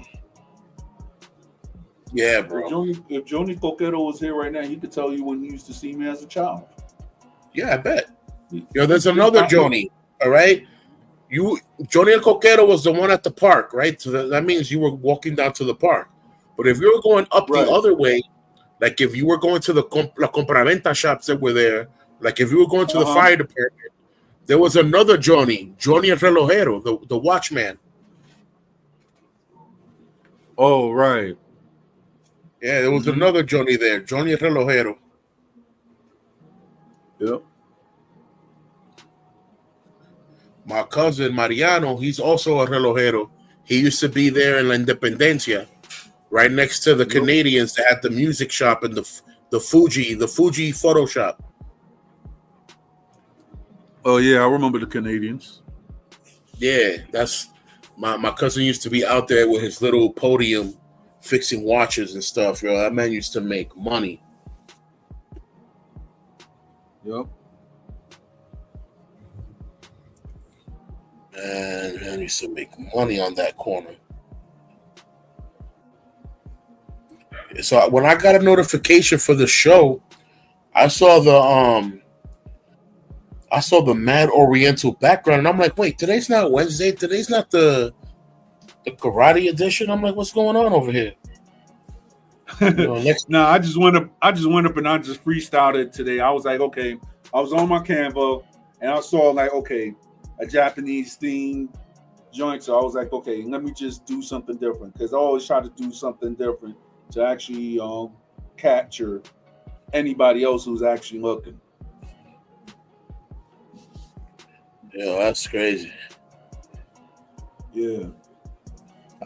Yeah, bro. If Joni Coquero was here right now, he could tell you when he used to see me as a child. Yeah, I bet. There's another Johnny, all right? Johnny El Coquero was the one at the park, right? So that means you were walking down to the park. But if you were going up the other way, like if you were going to the La Compraventa shops that were there, like if you were going to the fire department, there was another Johnny El Relojero, the watchman. Oh, right. Yeah, there was another Johnny there, Johnny El Relojero. Yep. My cousin Mariano, he's also a relojero. He used to be there in La Independencia, right next to the Canadians that had the music shop and the Fuji photo shop. Oh yeah, I remember the Canadians. Yeah, that's my cousin used to be out there with his little podium fixing watches and stuff. Yo, that man used to make money. Yep. And man used to make money on that corner. So when I got a notification for the show, I saw the Mad Oriental background, and I'm like, wait, today's not Wednesday. Today's not the karate edition. I'm like, what's going on over here? No, I just went up and I just freestyled it today. I was like, okay, I was on my Canva and I saw like, okay, a Japanese themed joint. So I was like, okay, let me just do something different because I always try to do something different to actually capture anybody else who's actually looking. Yeah, that's crazy. Yeah.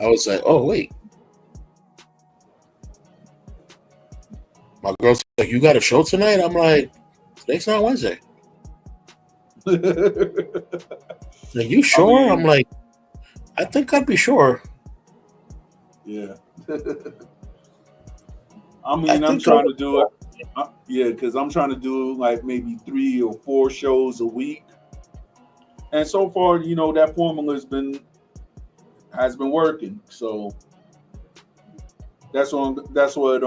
I was like, oh wait. My girl's like, you got a show tonight? I'm like, today's not Wednesday. Are you sure? I'm like, I think I'd be sure. Yeah. I'm trying to do it. Because I'm trying to do like maybe 3 or 4 shows a week. And so far, that formula has been working. So that's what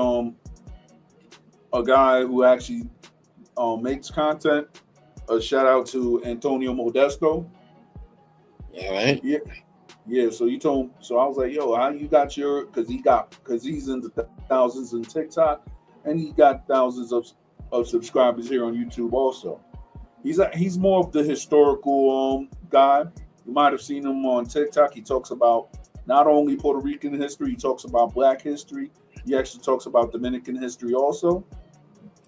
a guy who actually makes content. A shout out to Antonio Modesto. All right. Yeah. So I was like, yo, how you got because he's in the thousands in TikTok, and he got thousands of subscribers here on YouTube also. He's more of the historical guy. You might have seen him on TikTok. He talks about not only Puerto Rican history, he talks about Black history. He actually talks about Dominican history also.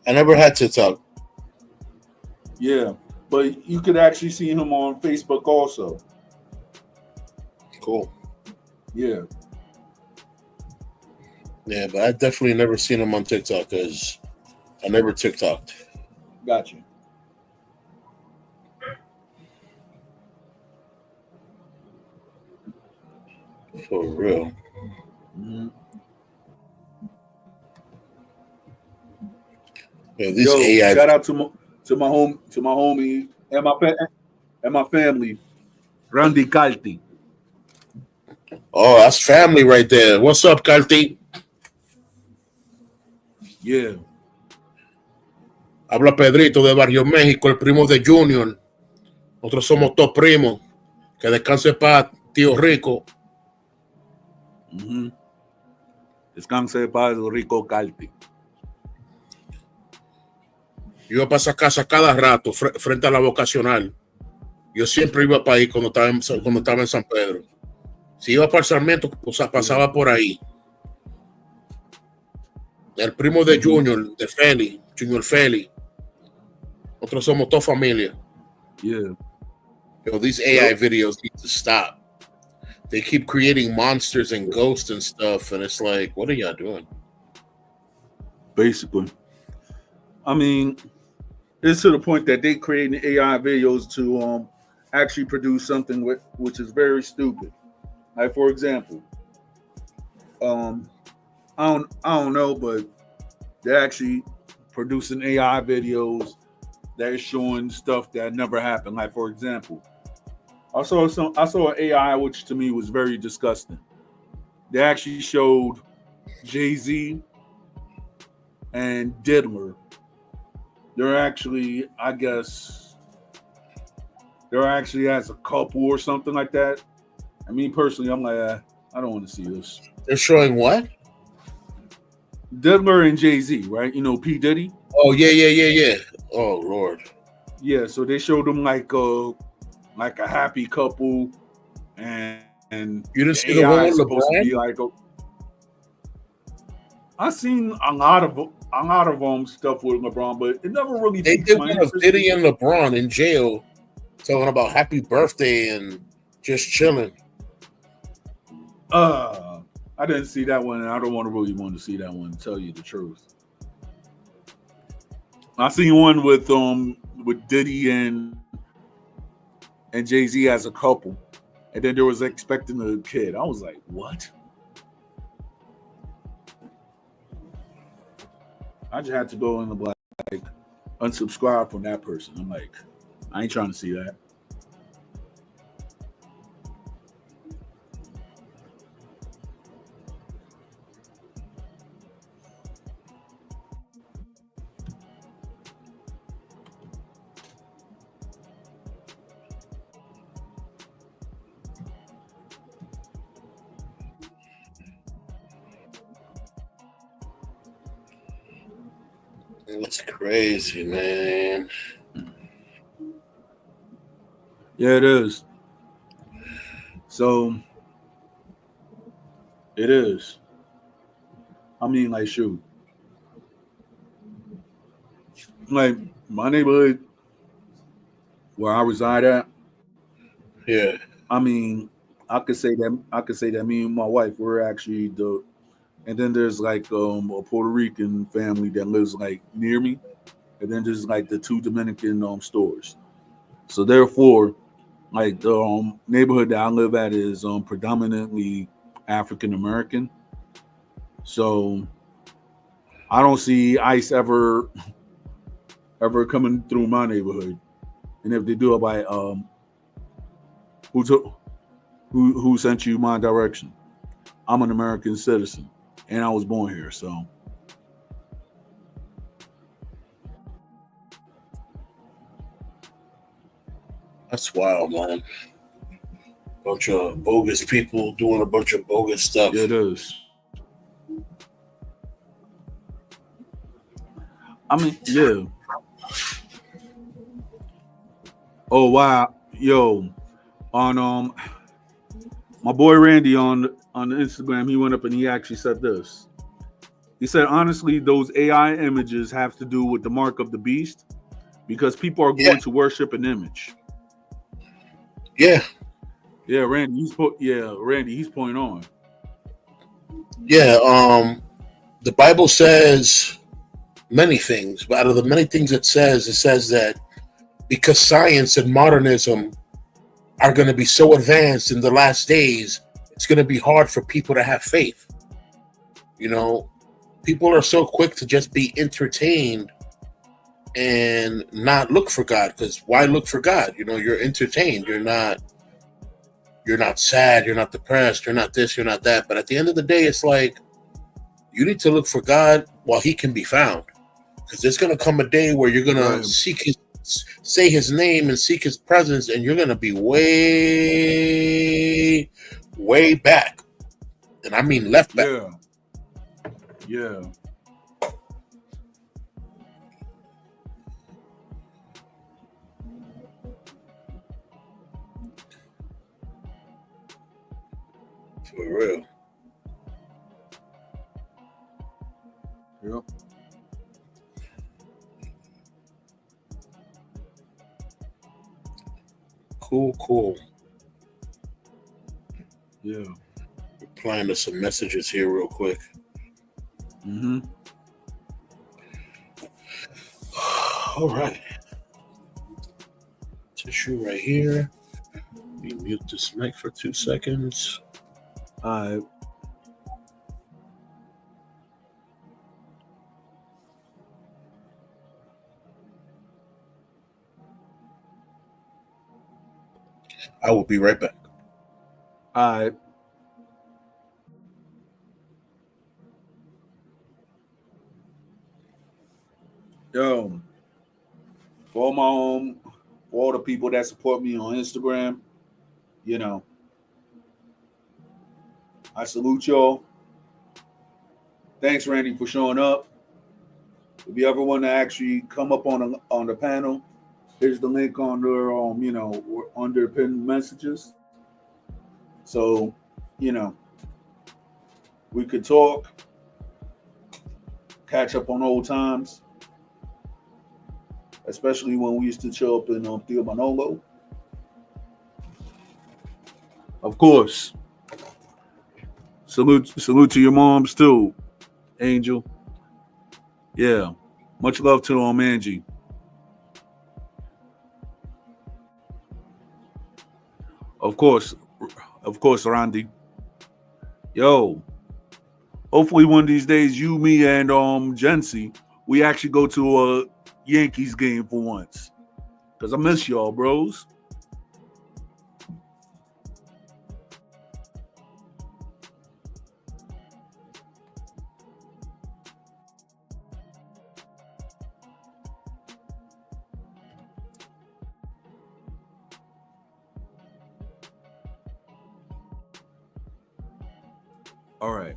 I never had TikTok. Yeah, but you could actually see him on Facebook also. Cool. Yeah. Yeah, but I definitely never seen him on TikTok because I never TikToked. Gotcha. For real. Mm-hmm. Yeah, this Yo, AI. shout out to my homie and my family, Randy Calti. Oh, that's family right there. What's up, Kalti? Yeah. Habla Pedrito de Barrio México, el primo de Junior. Nosotros somos todos primos. Que descanse paz, tío Rico. Mm-hmm. Descanse paz, Rico Calti. Yo iba para esa casa cada rato, frente a la vocacional. Yo siempre iba para ahí cuando estaba en San Pedro. Si iba para el Sarmiento, pues, pasaba por ahí. El primo de Mm-hmm. Junior, de Feli, Junior Feli. Nosotros somos toda familia. Yeah. Yo, these AI videos need to stop. They keep creating monsters and ghosts and stuff, and it's like, what are y'all doing? Basically. I mean, it's to the point that they creating AI videos to actually produce something which is very stupid. Like for example, um I don't know, but they're actually producing AI videos that is showing stuff that never happened. Like for example, I saw an AI which to me was very disgusting. They actually showed Jay-Z and Diddler. They're actually, I guess, they're actually as a couple or something like that. I mean, personally, I'm like, I don't want to see this. They're showing what? Diddler and Jay-Z, right? You know, P. Diddy. Oh, yeah. Oh, Lord. Yeah, so they showed them like a happy couple, and You didn't the see the AI one is with supposed to LeBron? be like. I seen a lot of stuff with LeBron, but it never really They piques did my one of interest. Diddy and LeBron in jail talking about happy birthday and just chilling. I didn't see that one, and I don't really want to see that one. To tell you the truth, I seen one with Diddy and Jay-Z as a couple, and then there was expecting a kid. I was like, what? I just had to go in the black, like, unsubscribe from that person. I'm like, I ain't trying to see that. That's crazy, man. Yeah, it is. So it is. I mean, like, shoot, like my neighborhood where I reside at. Yeah. I mean, I could say that me and my wife we're actually the, and then there's like a Puerto Rican family that lives like near me, and then there's like the two Dominican stores. So therefore, like the neighborhood that I live at is predominantly African American. So I don't see ICE ever coming through my neighborhood, and if they do, I'm like, who took who sent you my direction? I'm an American citizen, and I was born here. So That's wild, man. Bunch of bogus people doing a bunch of bogus stuff. yeah, it is. I mean, yeah. Oh wow, yo, on my boy Randy on the Instagram, he went up and he actually said this. He said, honestly, those AI images have to do with the mark of the beast because people are Yeah. going to worship an image. Yeah. Yeah, Randy, he's point on. Yeah. the Bible says many things, but out of the many things it says that because science and modernism are going to be so advanced in the last days, it's going to be hard for people to have faith. You know, people are so quick to just be entertained and not look for God. Because why look for God? You know, you're entertained. You're not sad. You're not depressed. You're not this. You're not that. But at the end of the day, it's like you need to look for God while He can be found. Because there's going to come a day where you're going to say His name and seek His presence, and you're going to be way back. And I mean left back. Yeah. For real. Yep. Cool. Yeah. Replying to some messages here real quick. Mm-hmm. All right. Tissue right here. Let me mute this mic for 2 seconds. All right. I will be right back. All right. Yo, for all the people that support me on Instagram, you know, I salute y'all. Thanks, Randy, for showing up. If you ever want to actually come up on the panel, here's the link under under pinned messages. So, we could talk, catch up on old times, especially when we used to show up in Theo Manolo. Of course. Salute to your moms too, Angel. Yeah. Much love to Angie. Of course, Randy. Yo. Hopefully one of these days, you, me, and Jency, we actually go to a Yankees game for once. Because I miss y'all, bros. All right.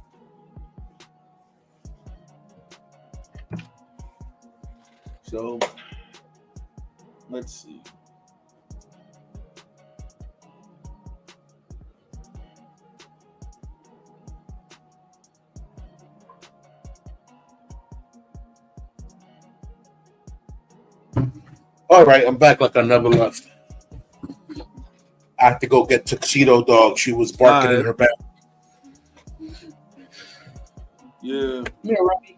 So, let's see. All right, I'm back like I never left. I had to go get Tuxedo Dog. She was barking in her back. Yeah. Yeah, right.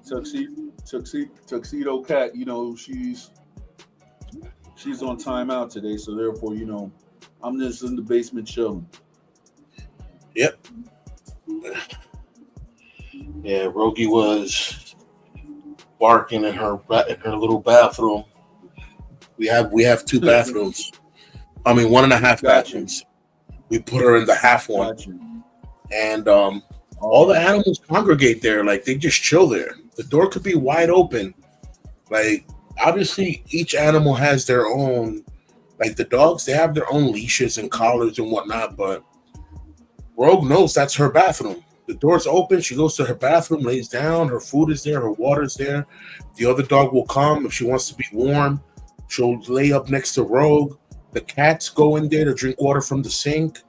Tuxedo Cat, she's on timeout today, so therefore, I'm just in the basement chilling. Yep. Yeah, Rogie was barking in her little bathroom. We have 2 bathrooms. I mean, 1.5 bathrooms. We put her in the half one. And all the animals congregate there. Like, they just chill there. The door could be wide open. Like, obviously, each animal has their own. Like, the dogs, they have their own leashes and collars and whatnot. But Rogue knows that's her bathroom. The door's open. She goes to her bathroom, lays down. Her food is there. Her water's there. The other dog will come if she wants to be warm. She'll lay up next to Rogue. The cats go in there to drink water from the sink.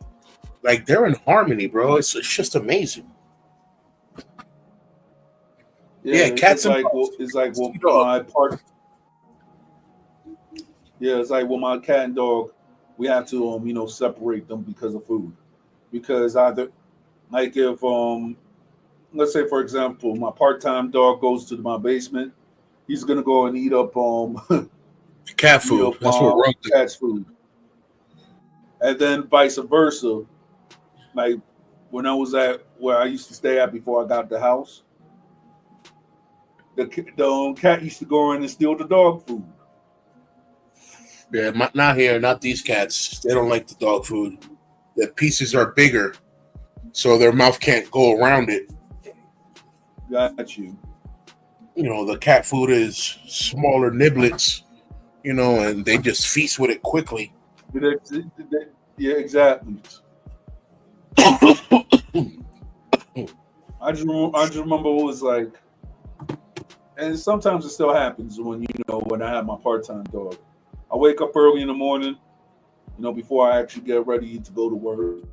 Like, they're in harmony, bro. It's just amazing. Yeah, cats and dogs. It's like my part. Yeah, it's like with my cat and dog, we have to separate them because of food. Because either, like, if let's say for example, my part-time dog goes to my basement, he's gonna go and eat up Cat eat food. up That's what my Rogue did. cat's food, and then vice versa. Like when I was at where I used to stay at before I got the house, the cat used to go in and steal the dog food. Yeah, not here, not these cats. They don't like the dog food. The pieces are bigger, so their mouth can't go around it. Got you. The cat food is smaller niblets, and they just feast with it quickly. Yeah, exactly. I just remember it was like, and sometimes it still happens when I have my part-time dog. I wake up early in the morning, before I actually get ready to go to work.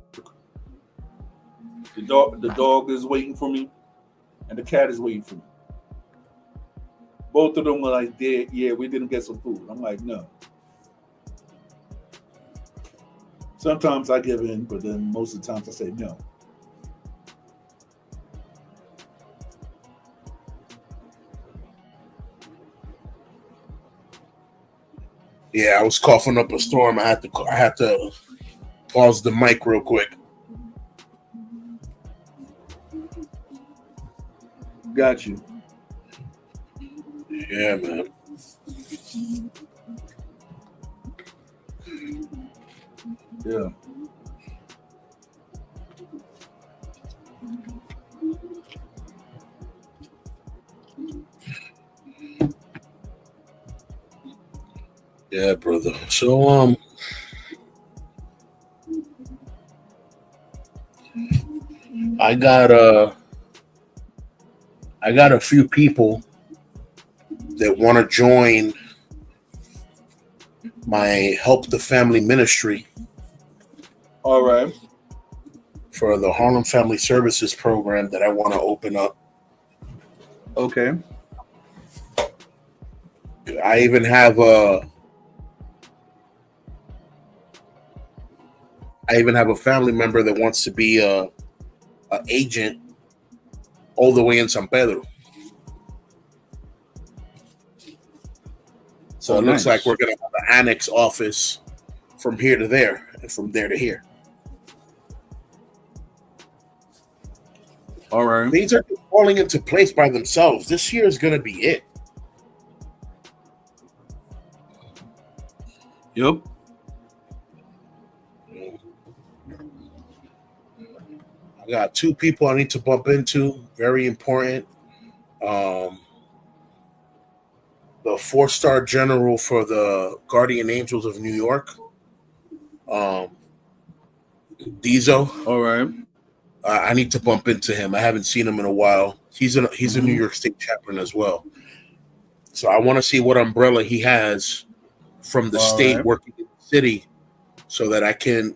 The dog is waiting for me, and the cat is waiting for me. Both of them were like, yeah, we didn't get some food. I'm like, no. Sometimes I give in, but then most of the times I say no. Yeah, I was coughing up a storm. I had to pause the mic real quick. Got you. Yeah, man. Yeah. Yeah, brother. So I got a few people that want to join my Help the Family ministry All right. for the Harlem Family Services program that I want to open up. Okay. I even have a family member that wants to be a agent all the way in San Pedro. So it looks like we're going to have an annex office from here to there and from there to here. All right. These are falling into place by themselves. This year is going to be it. Yep. I got two people I need to bump into. Very important. The 4-star general for the Guardian Angels of New York, Dizo. All right. I need to bump into him. I haven't seen him in a while. He's a New York State chaplain as well. So I want to see what umbrella he has from the state working in the city, so that I can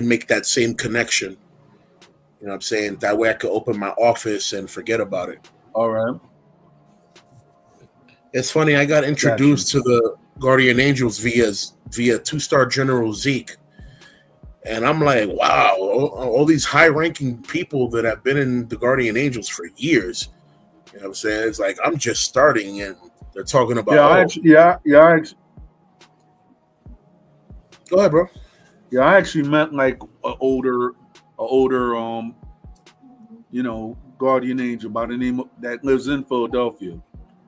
make that same connection. You know what I'm saying? That way I could open my office and forget about it. All right. It's funny, I got introduced to the Guardian Angels via 2-star General Zeke. And I'm like, wow, all these high-ranking people that have been in the Guardian Angels for years. You know what I'm saying? It's like I'm just starting, and they're talking about. Go ahead, bro. Yeah, I actually met like an older, guardian angel by the name that lives in Philadelphia.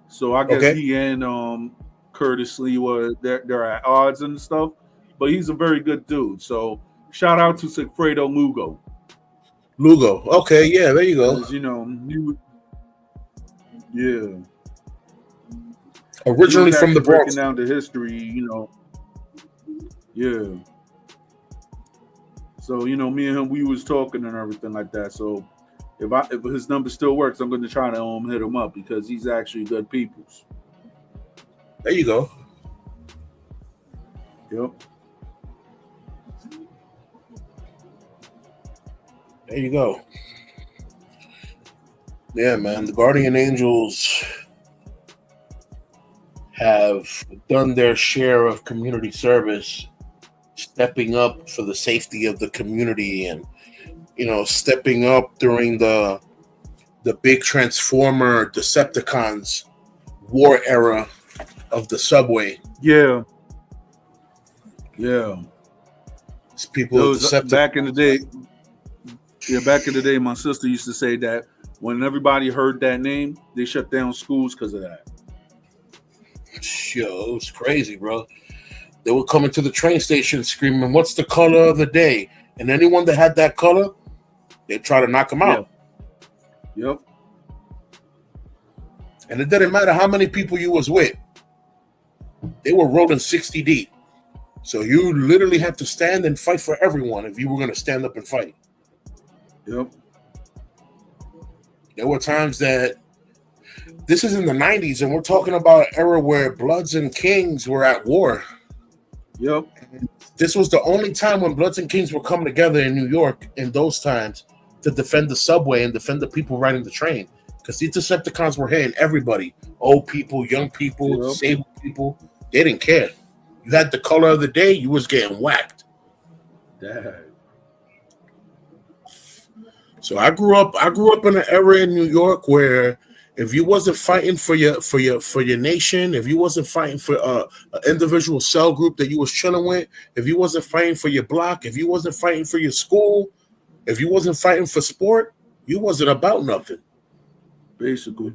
So I guess he and Curtis Lee they're at odds and stuff, but he's a very good dude. So shout out to Sigfredo Lugo. Lugo, okay, yeah, there you go. Originally from the Bronx. Breaking down the history, yeah. So me and him, we was talking and everything like that. So if his number still works, I'm going to try to hit him up because he's actually good peoples. There you go. Yep. There you go. Yeah, man. The Guardian Angels have done their share of community service, stepping up for the safety of the community, and stepping up during the the big Transformer Decepticons war era of the subway. Yeah. Yeah. It's people with Decepticons. Back in the day. Yeah, back in the day, my sister used to say that when everybody heard that name, they shut down schools because of that. Yo, it was crazy, bro. They would come into the train station screaming, "What's the color of the day?" And anyone that had that color, they'd try to knock them out. Yep. And it didn't matter how many people you was with. They were rolling 60 deep. So you literally had to stand and fight for everyone if you were going to stand up and fight. Yep. There were times that this is in the 90s, and we're talking about an era where Bloods and Kings were at war. Yep. This was the only time when Bloods and Kings were coming together in New York in those times to defend the subway and defend the people riding the train. Because these Decepticons were hitting everybody. Old people, young people, disabled people. They didn't care. You had the color of the day, you was getting whacked. Dang. So I grew up in an era in New York where if you wasn't fighting for your nation, if you wasn't fighting for an individual cell group that you was chilling with, if you wasn't fighting for your block, if you wasn't fighting for your school, if you wasn't fighting for sport, you wasn't about nothing. Basically.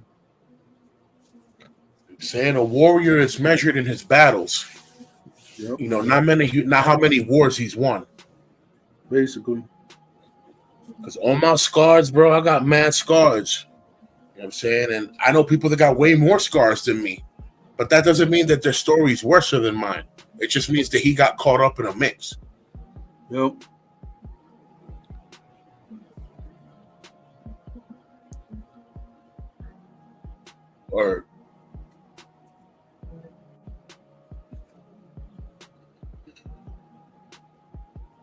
Saying a warrior is measured in his battles. Yep. You know, not how many wars he's won. Basically. Because all my scars, bro, I got mad scars. You know what I'm saying? And I know people that got way more scars than me. But that doesn't mean that their story's worse than mine. It just means that he got caught up in a mix. Yep. Or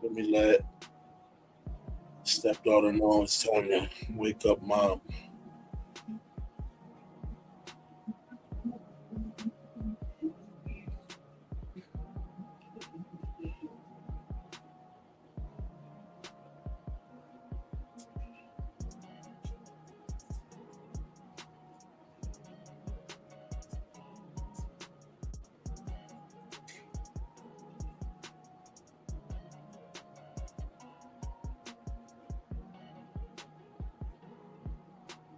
let me stepdaughter know it's time to wake up, mom.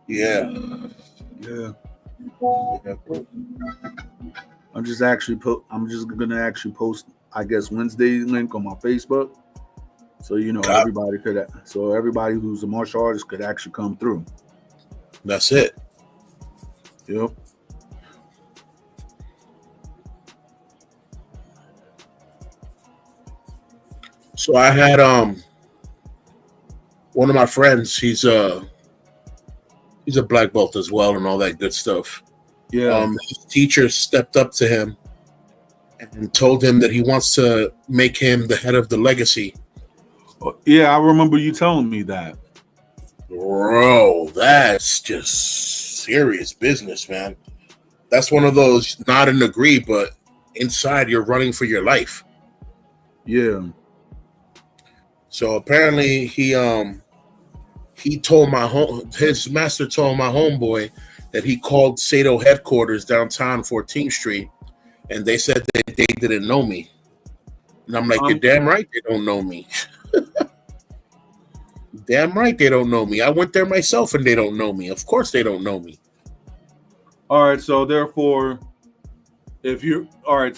Yeah. I'm just gonna actually post, I guess, Wednesday link on my Facebook, so everybody who's a martial artist could actually come through. That's it. Yep. So I had one of my friends. He's a black belt as well, and all that good stuff. Yeah. His teacher stepped up to him and told him that he wants to make him the head of the legacy. Yeah, I remember you telling me that. Bro, that's just serious business, man. That's one of those nod and agree, but inside you're running for your life. Yeah. So apparently he told his master told my homeboy that he called Sato headquarters downtown 14th Street, and they said that they didn't know me. And I'm like, you're damn right they don't know me. Damn right they don't know me. I went there myself and they don't know me. Of course they don't know me. All right, so therefore, say if you were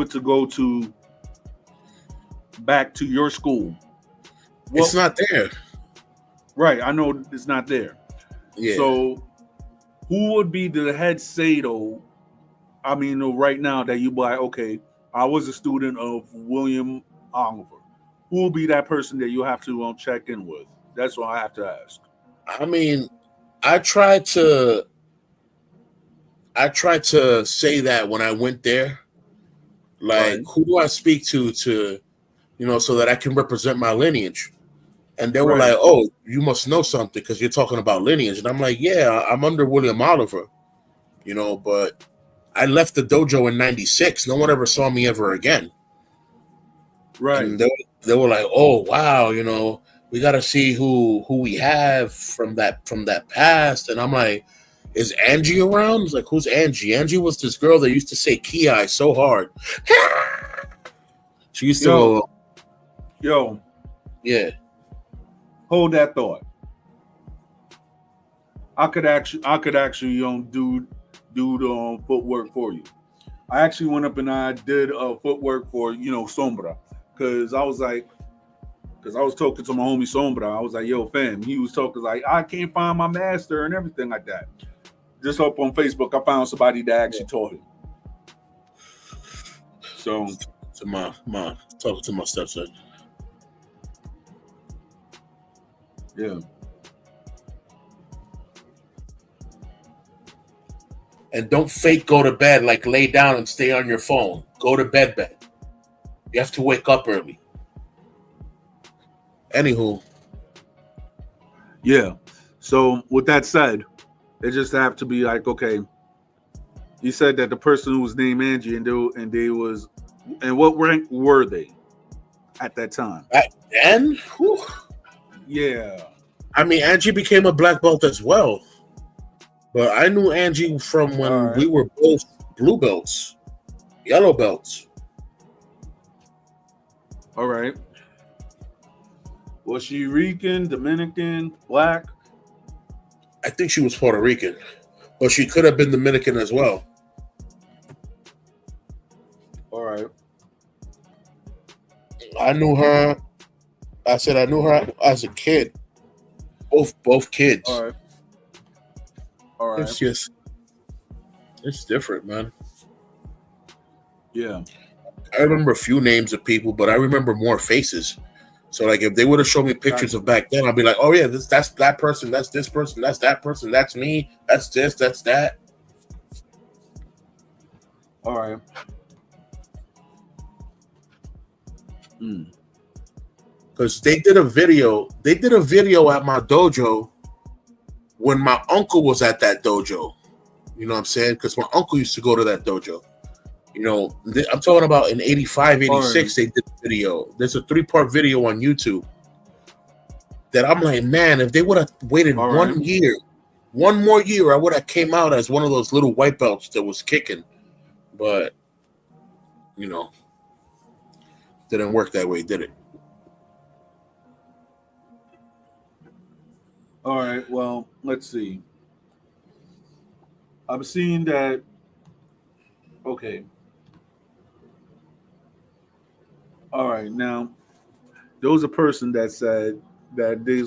to go back to your school, it's not there. Right, I know it's not there. Yeah. So who would be the head Sato? I mean, right now that you be like, okay, I was a student of William Oliver. Who will be that person that you have to check in with? That's what I have to ask. I mean, I tried to say that when I went there. Like, Who do I speak to so that I can represent my lineage? And they were like, oh, you must know something because you're talking about lineage. And I'm like, yeah, I'm under William Oliver, but I left the dojo in 96. No one ever saw me ever again. Right. And they were like, oh, wow, we gotta see who we have from that past. And I'm like, is Angie around? It's like, who's Angie? Angie was this girl that used to say Ki so hard. She used to go, yo, yeah. hold that thought. I could actually do the footwork for you. I actually went up and I did footwork for Sombra, because I was talking to my homie Sombra. I was like, yo, fam. He was talking like, I can't find my master and everything like that. Just up on Facebook, I found somebody that actually taught him. So, to my talking to my stepson. Yeah. And don't fake go to bed, like lay down and stay on your phone. Go to bed. You have to wake up early. Anywho. Yeah. So with that said, it just have to be like, okay, you said that the person who was named Angie and what rank were they at that time? Back then? Whew. Yeah. I mean, Angie became a black belt as well. But I knew Angie from when we were both blue belts, yellow belts. All right. Was she Rican, Dominican, black? I think she was Puerto Rican, but she could have been Dominican as well. All right. I knew her. I said I knew her as a kid. Both kids. All right. All right. It's different, man. Yeah. I remember a few names of people, but I remember more faces. So, like, if they would have shown me pictures of back then, I'd be like, oh, yeah, that's that person, that's this person, that's that person, that's me, that's this, that's that. All right. Because they did a video at my dojo when my uncle was at that dojo. You know what I'm saying? Because my uncle used to go to that dojo. You know, I'm talking about in 85, 86, they did a video. There's a 3-part video on YouTube that I'm like, man, if they would have waited 1 year, one more year, I would have came out as one of those little white belts that was kicking. But, didn't work that way, did it? All right. Well, let's see. I'm seeing that. Okay. All right. Now, there was a person that said that they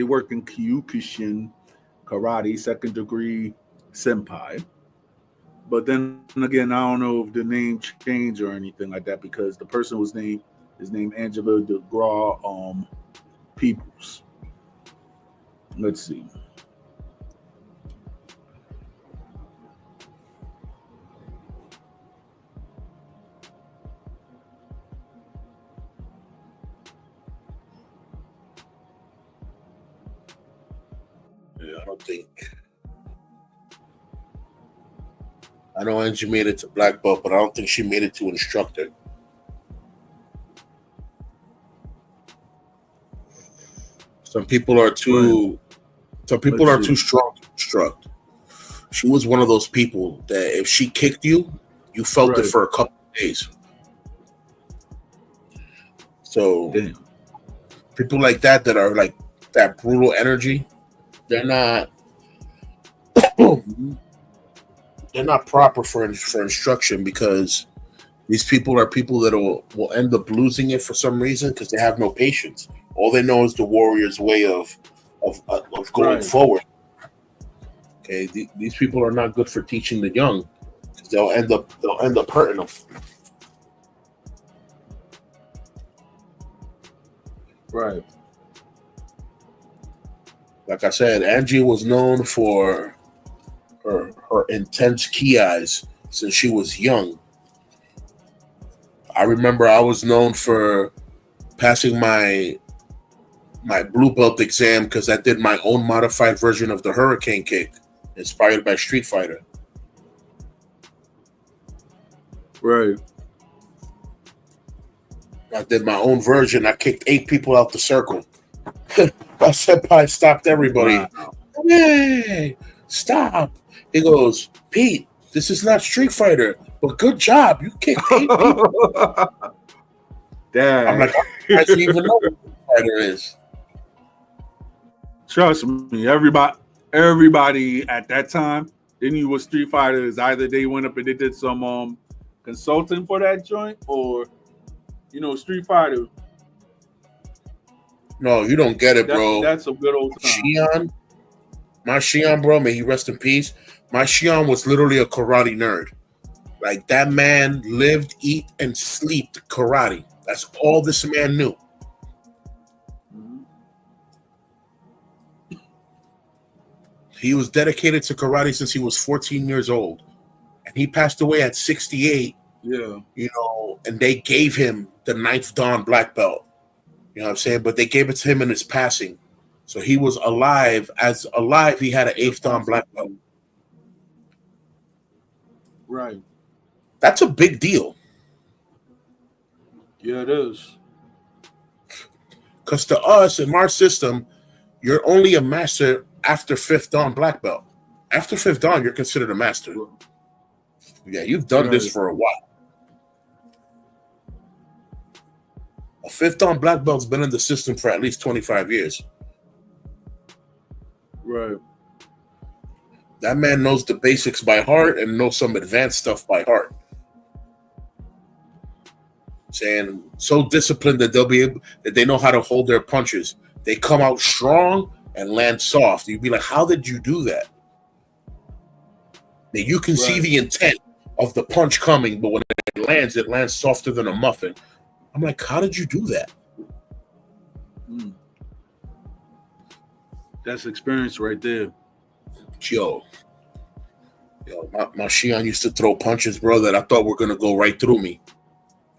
work in Kyokushin karate, 2nd degree senpai. But then again, I don't know if the name changed or anything like that, because the person was named Angela DeGraw Peoples. Let's see. Yeah, I know Angie made it to black belt, but I don't think she made it to instructor. Some people are too strong to instruct. She was one of those people that if she kicked you, you felt it for a couple of days. So people like that are like that brutal energy, they're not proper for instruction, because these people are people that will end up losing it for some reason because they have no patience. All they know is the warrior's way of going forward. Okay, these people are not good for teaching the young, because they'll end up hurting them. Right. Like I said, Angie was known for her intense ki-eyes since she was young. I remember I was known for passing my blue belt exam because I did my own modified version of the hurricane kick, inspired by Street Fighter. Right. I did my own version. I kicked 8 people out the circle. My senpai stopped everybody. Wow. Hey, stop. He goes, Pete, this is not Street Fighter, but good job. You kicked 8 people. I'm Dang. like, I don't even know what Street Fighter is. Trust me, everybody at that time, they knew what Street Fighter is. Either they went up and they did some consulting for that joint, or Street Fighter. No, you don't get it, bro. That's a good old time. Shion, my Shion, bro, may he rest in peace. My Shion was literally a karate nerd. Like, that man lived, eat, and sleep karate. That's all this man knew. He was dedicated to karate since he was 14 years old. And he passed away at 68. Yeah. And they gave him the 9th Dan black belt. You know what I'm saying? But they gave it to him in his passing. So he was alive. As alive, he had an 8th Dan black belt. Right. That's a big deal. Yeah, it is. Because to us, in our system, you're only a master after 5th Dan black belt. After 5th Dan, you're considered a master. Yeah, you've done this for a while. A 5th Dan black belt's been in the system for at least 25 years. Right. That man knows the basics by heart and knows some advanced stuff by heart. Saying so disciplined that they know how to hold their punches. They come out strong and land soft. You'd be like, how did you do that? That you can see the intent of the punch coming, but when it lands softer than a muffin. I'm like, how did you do that? That's experience right there. Yo, my Shion used to throw punches, bro, that I thought were gonna go right through me.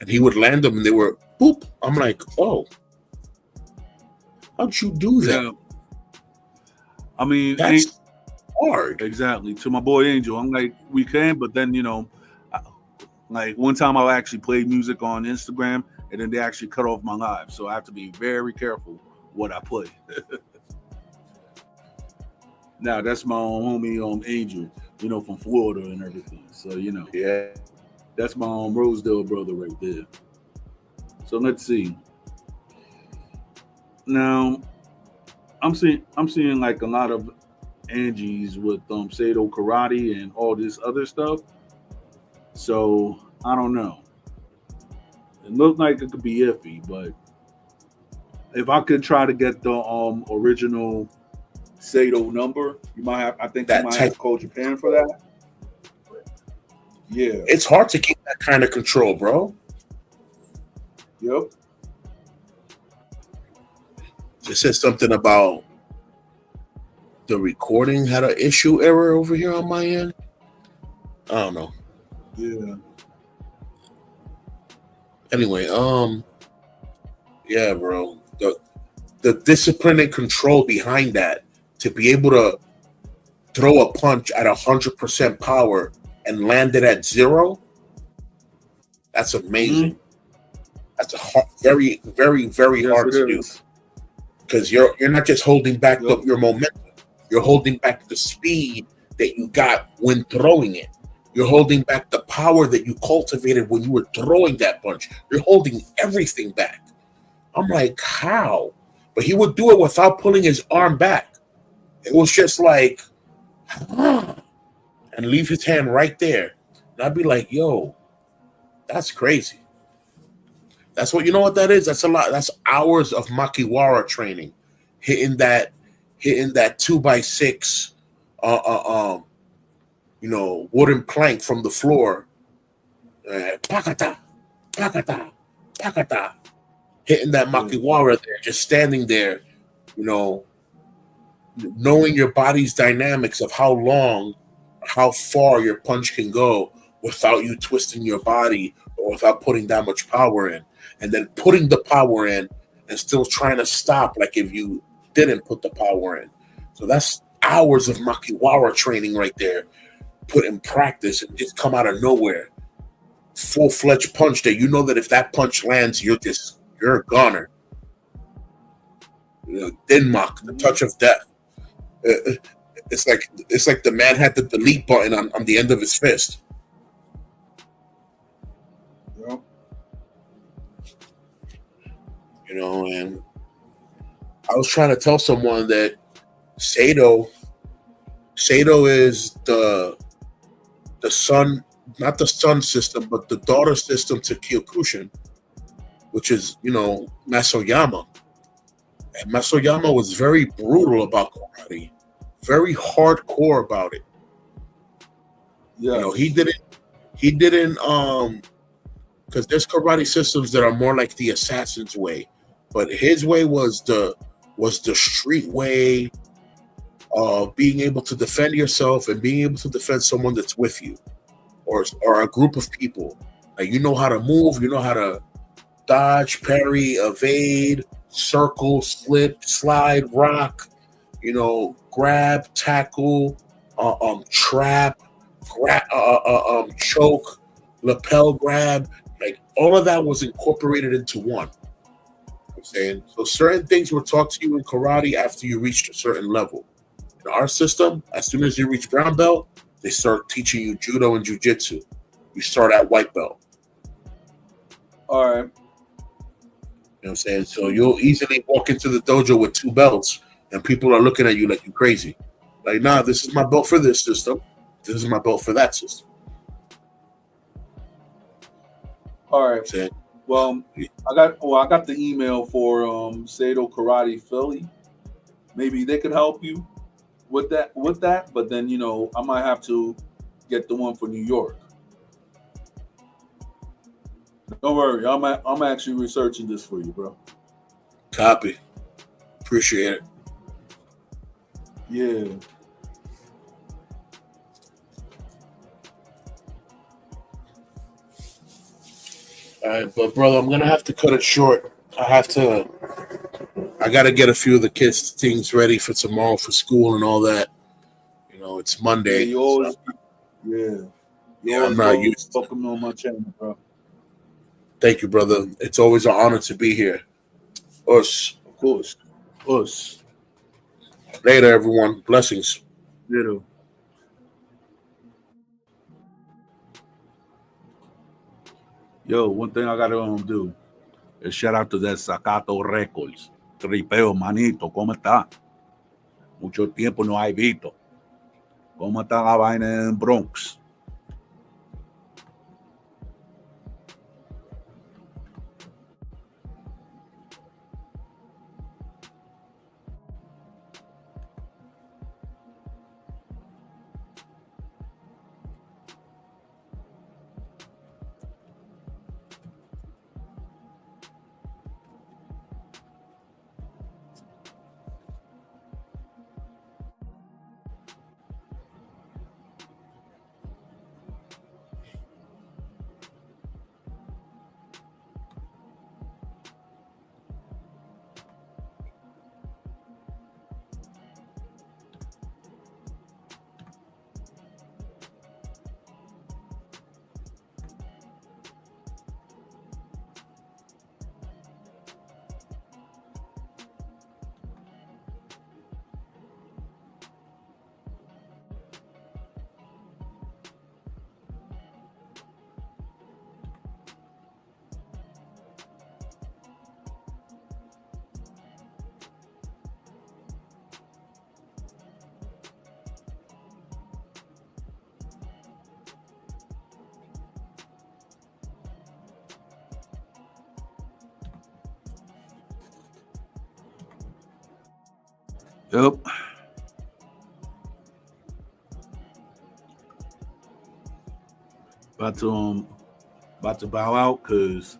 And he would land them and they were boop. I'm like, oh, how'd you do that? Yeah. I mean, that's hard. Exactly. To my boy Angel, I'm like, we can, but then, like one time I actually played music on Instagram and then they actually cut off my live. So I have to be very careful what I play. Now, that's my own homie, Angel, from Florida and everything. So, Yeah. That's my own Rosedale brother right there. So let's see. Now, I'm seeing like a lot of Angies with Sado Karate and all this other stuff. So I don't know. It looked like it could be iffy, but if I could try to get the original Sado number, you might have. I think you might have to call Japan for that. Yeah, it's hard to keep that kind of control, bro. Yep. It says something about the recording had an issue error over here on my end. I don't know. Yeah. Anyway, yeah, bro. The discipline and control behind that to be able to throw a punch at 100% power and land it at 0, that's amazing. That's a very, very, very hard to do. Because you're not just holding back your momentum. You're holding back the speed that you got when throwing it. You're holding back the power that you cultivated when you were throwing that punch. You're holding everything back. I'm like, how? But he would do it without pulling his arm back. It was just like, and leave his hand right there. And I'd be like, yo, that's crazy. That's what, you know what that is? That's a lot. That's hours of Makiwara training. Hitting that 2x6 wooden plank from the floor. Pakata, pakata, pakata. Hitting that Makiwara there, just standing there, knowing your body's dynamics of how long, how far your punch can go without you twisting your body or without putting that much power in. And then putting the power in and still trying to stop like if you didn't put the power in. So that's hours of Makiwara training right there, put in practice and just come out of nowhere. Full-fledged punch that you know that if that punch lands, you're a goner. Denmark, the touch of death. It's like the man had the delete button on the end of his fist. Yep. And I was trying to tell someone that Sato is the son, not the son system, but the daughter system to Kyokushin, which is, Masoyama. And Masoyama was very brutal about karate, very hardcore about it. Yeah. He didn't, because there's karate systems that are more like the assassin's way, but his way was the street way of being able to defend yourself and being able to defend someone that's with you, or a group of people. Like, you know how to move, you know how to dodge, parry, evade, circle, slip, slide, rock, grab, tackle, trap, choke, lapel grab. Like, all of that was incorporated into one. I'm saying, so certain things were taught to you in karate after you reached a certain level. In our system, as soon as you reach brown belt, they start teaching you judo and jiu-jitsu. You start at white belt. All right. You know what I'm saying? So you'll easily walk into the dojo with 2 belts, and people are looking at you like you're crazy. Like, nah, this is my belt for this system. This is my belt for that system. All right. Well, I got the email for Sato Karate Philly. Maybe they could help you with that. But then, I might have to get the one for New York. Don't worry, I'm actually researching this for you, bro. Copy. Appreciate it. Yeah. All right, but brother, I'm gonna have to cut it short. I gotta get a few of the kids' things ready for tomorrow for school and all that. It's Monday. Yeah, you always, I'm not used to welcome on my channel, bro. Thank you, brother. It's always an honor to be here. Us. Of course. Us. Later, everyone. Blessings. Later. Yo, one thing I gotta do is shout out to that Sacato Records. Tripeo, manito, ¿cómo está? Mucho tiempo no hay visto. ¿Cómo está la vaina en Bronx? Yep. About to bow out because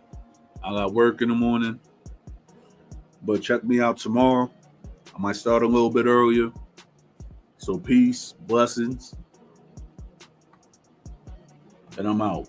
I got work in the morning. But check me out tomorrow. I might start a little bit earlier. So peace, blessings, and I'm out.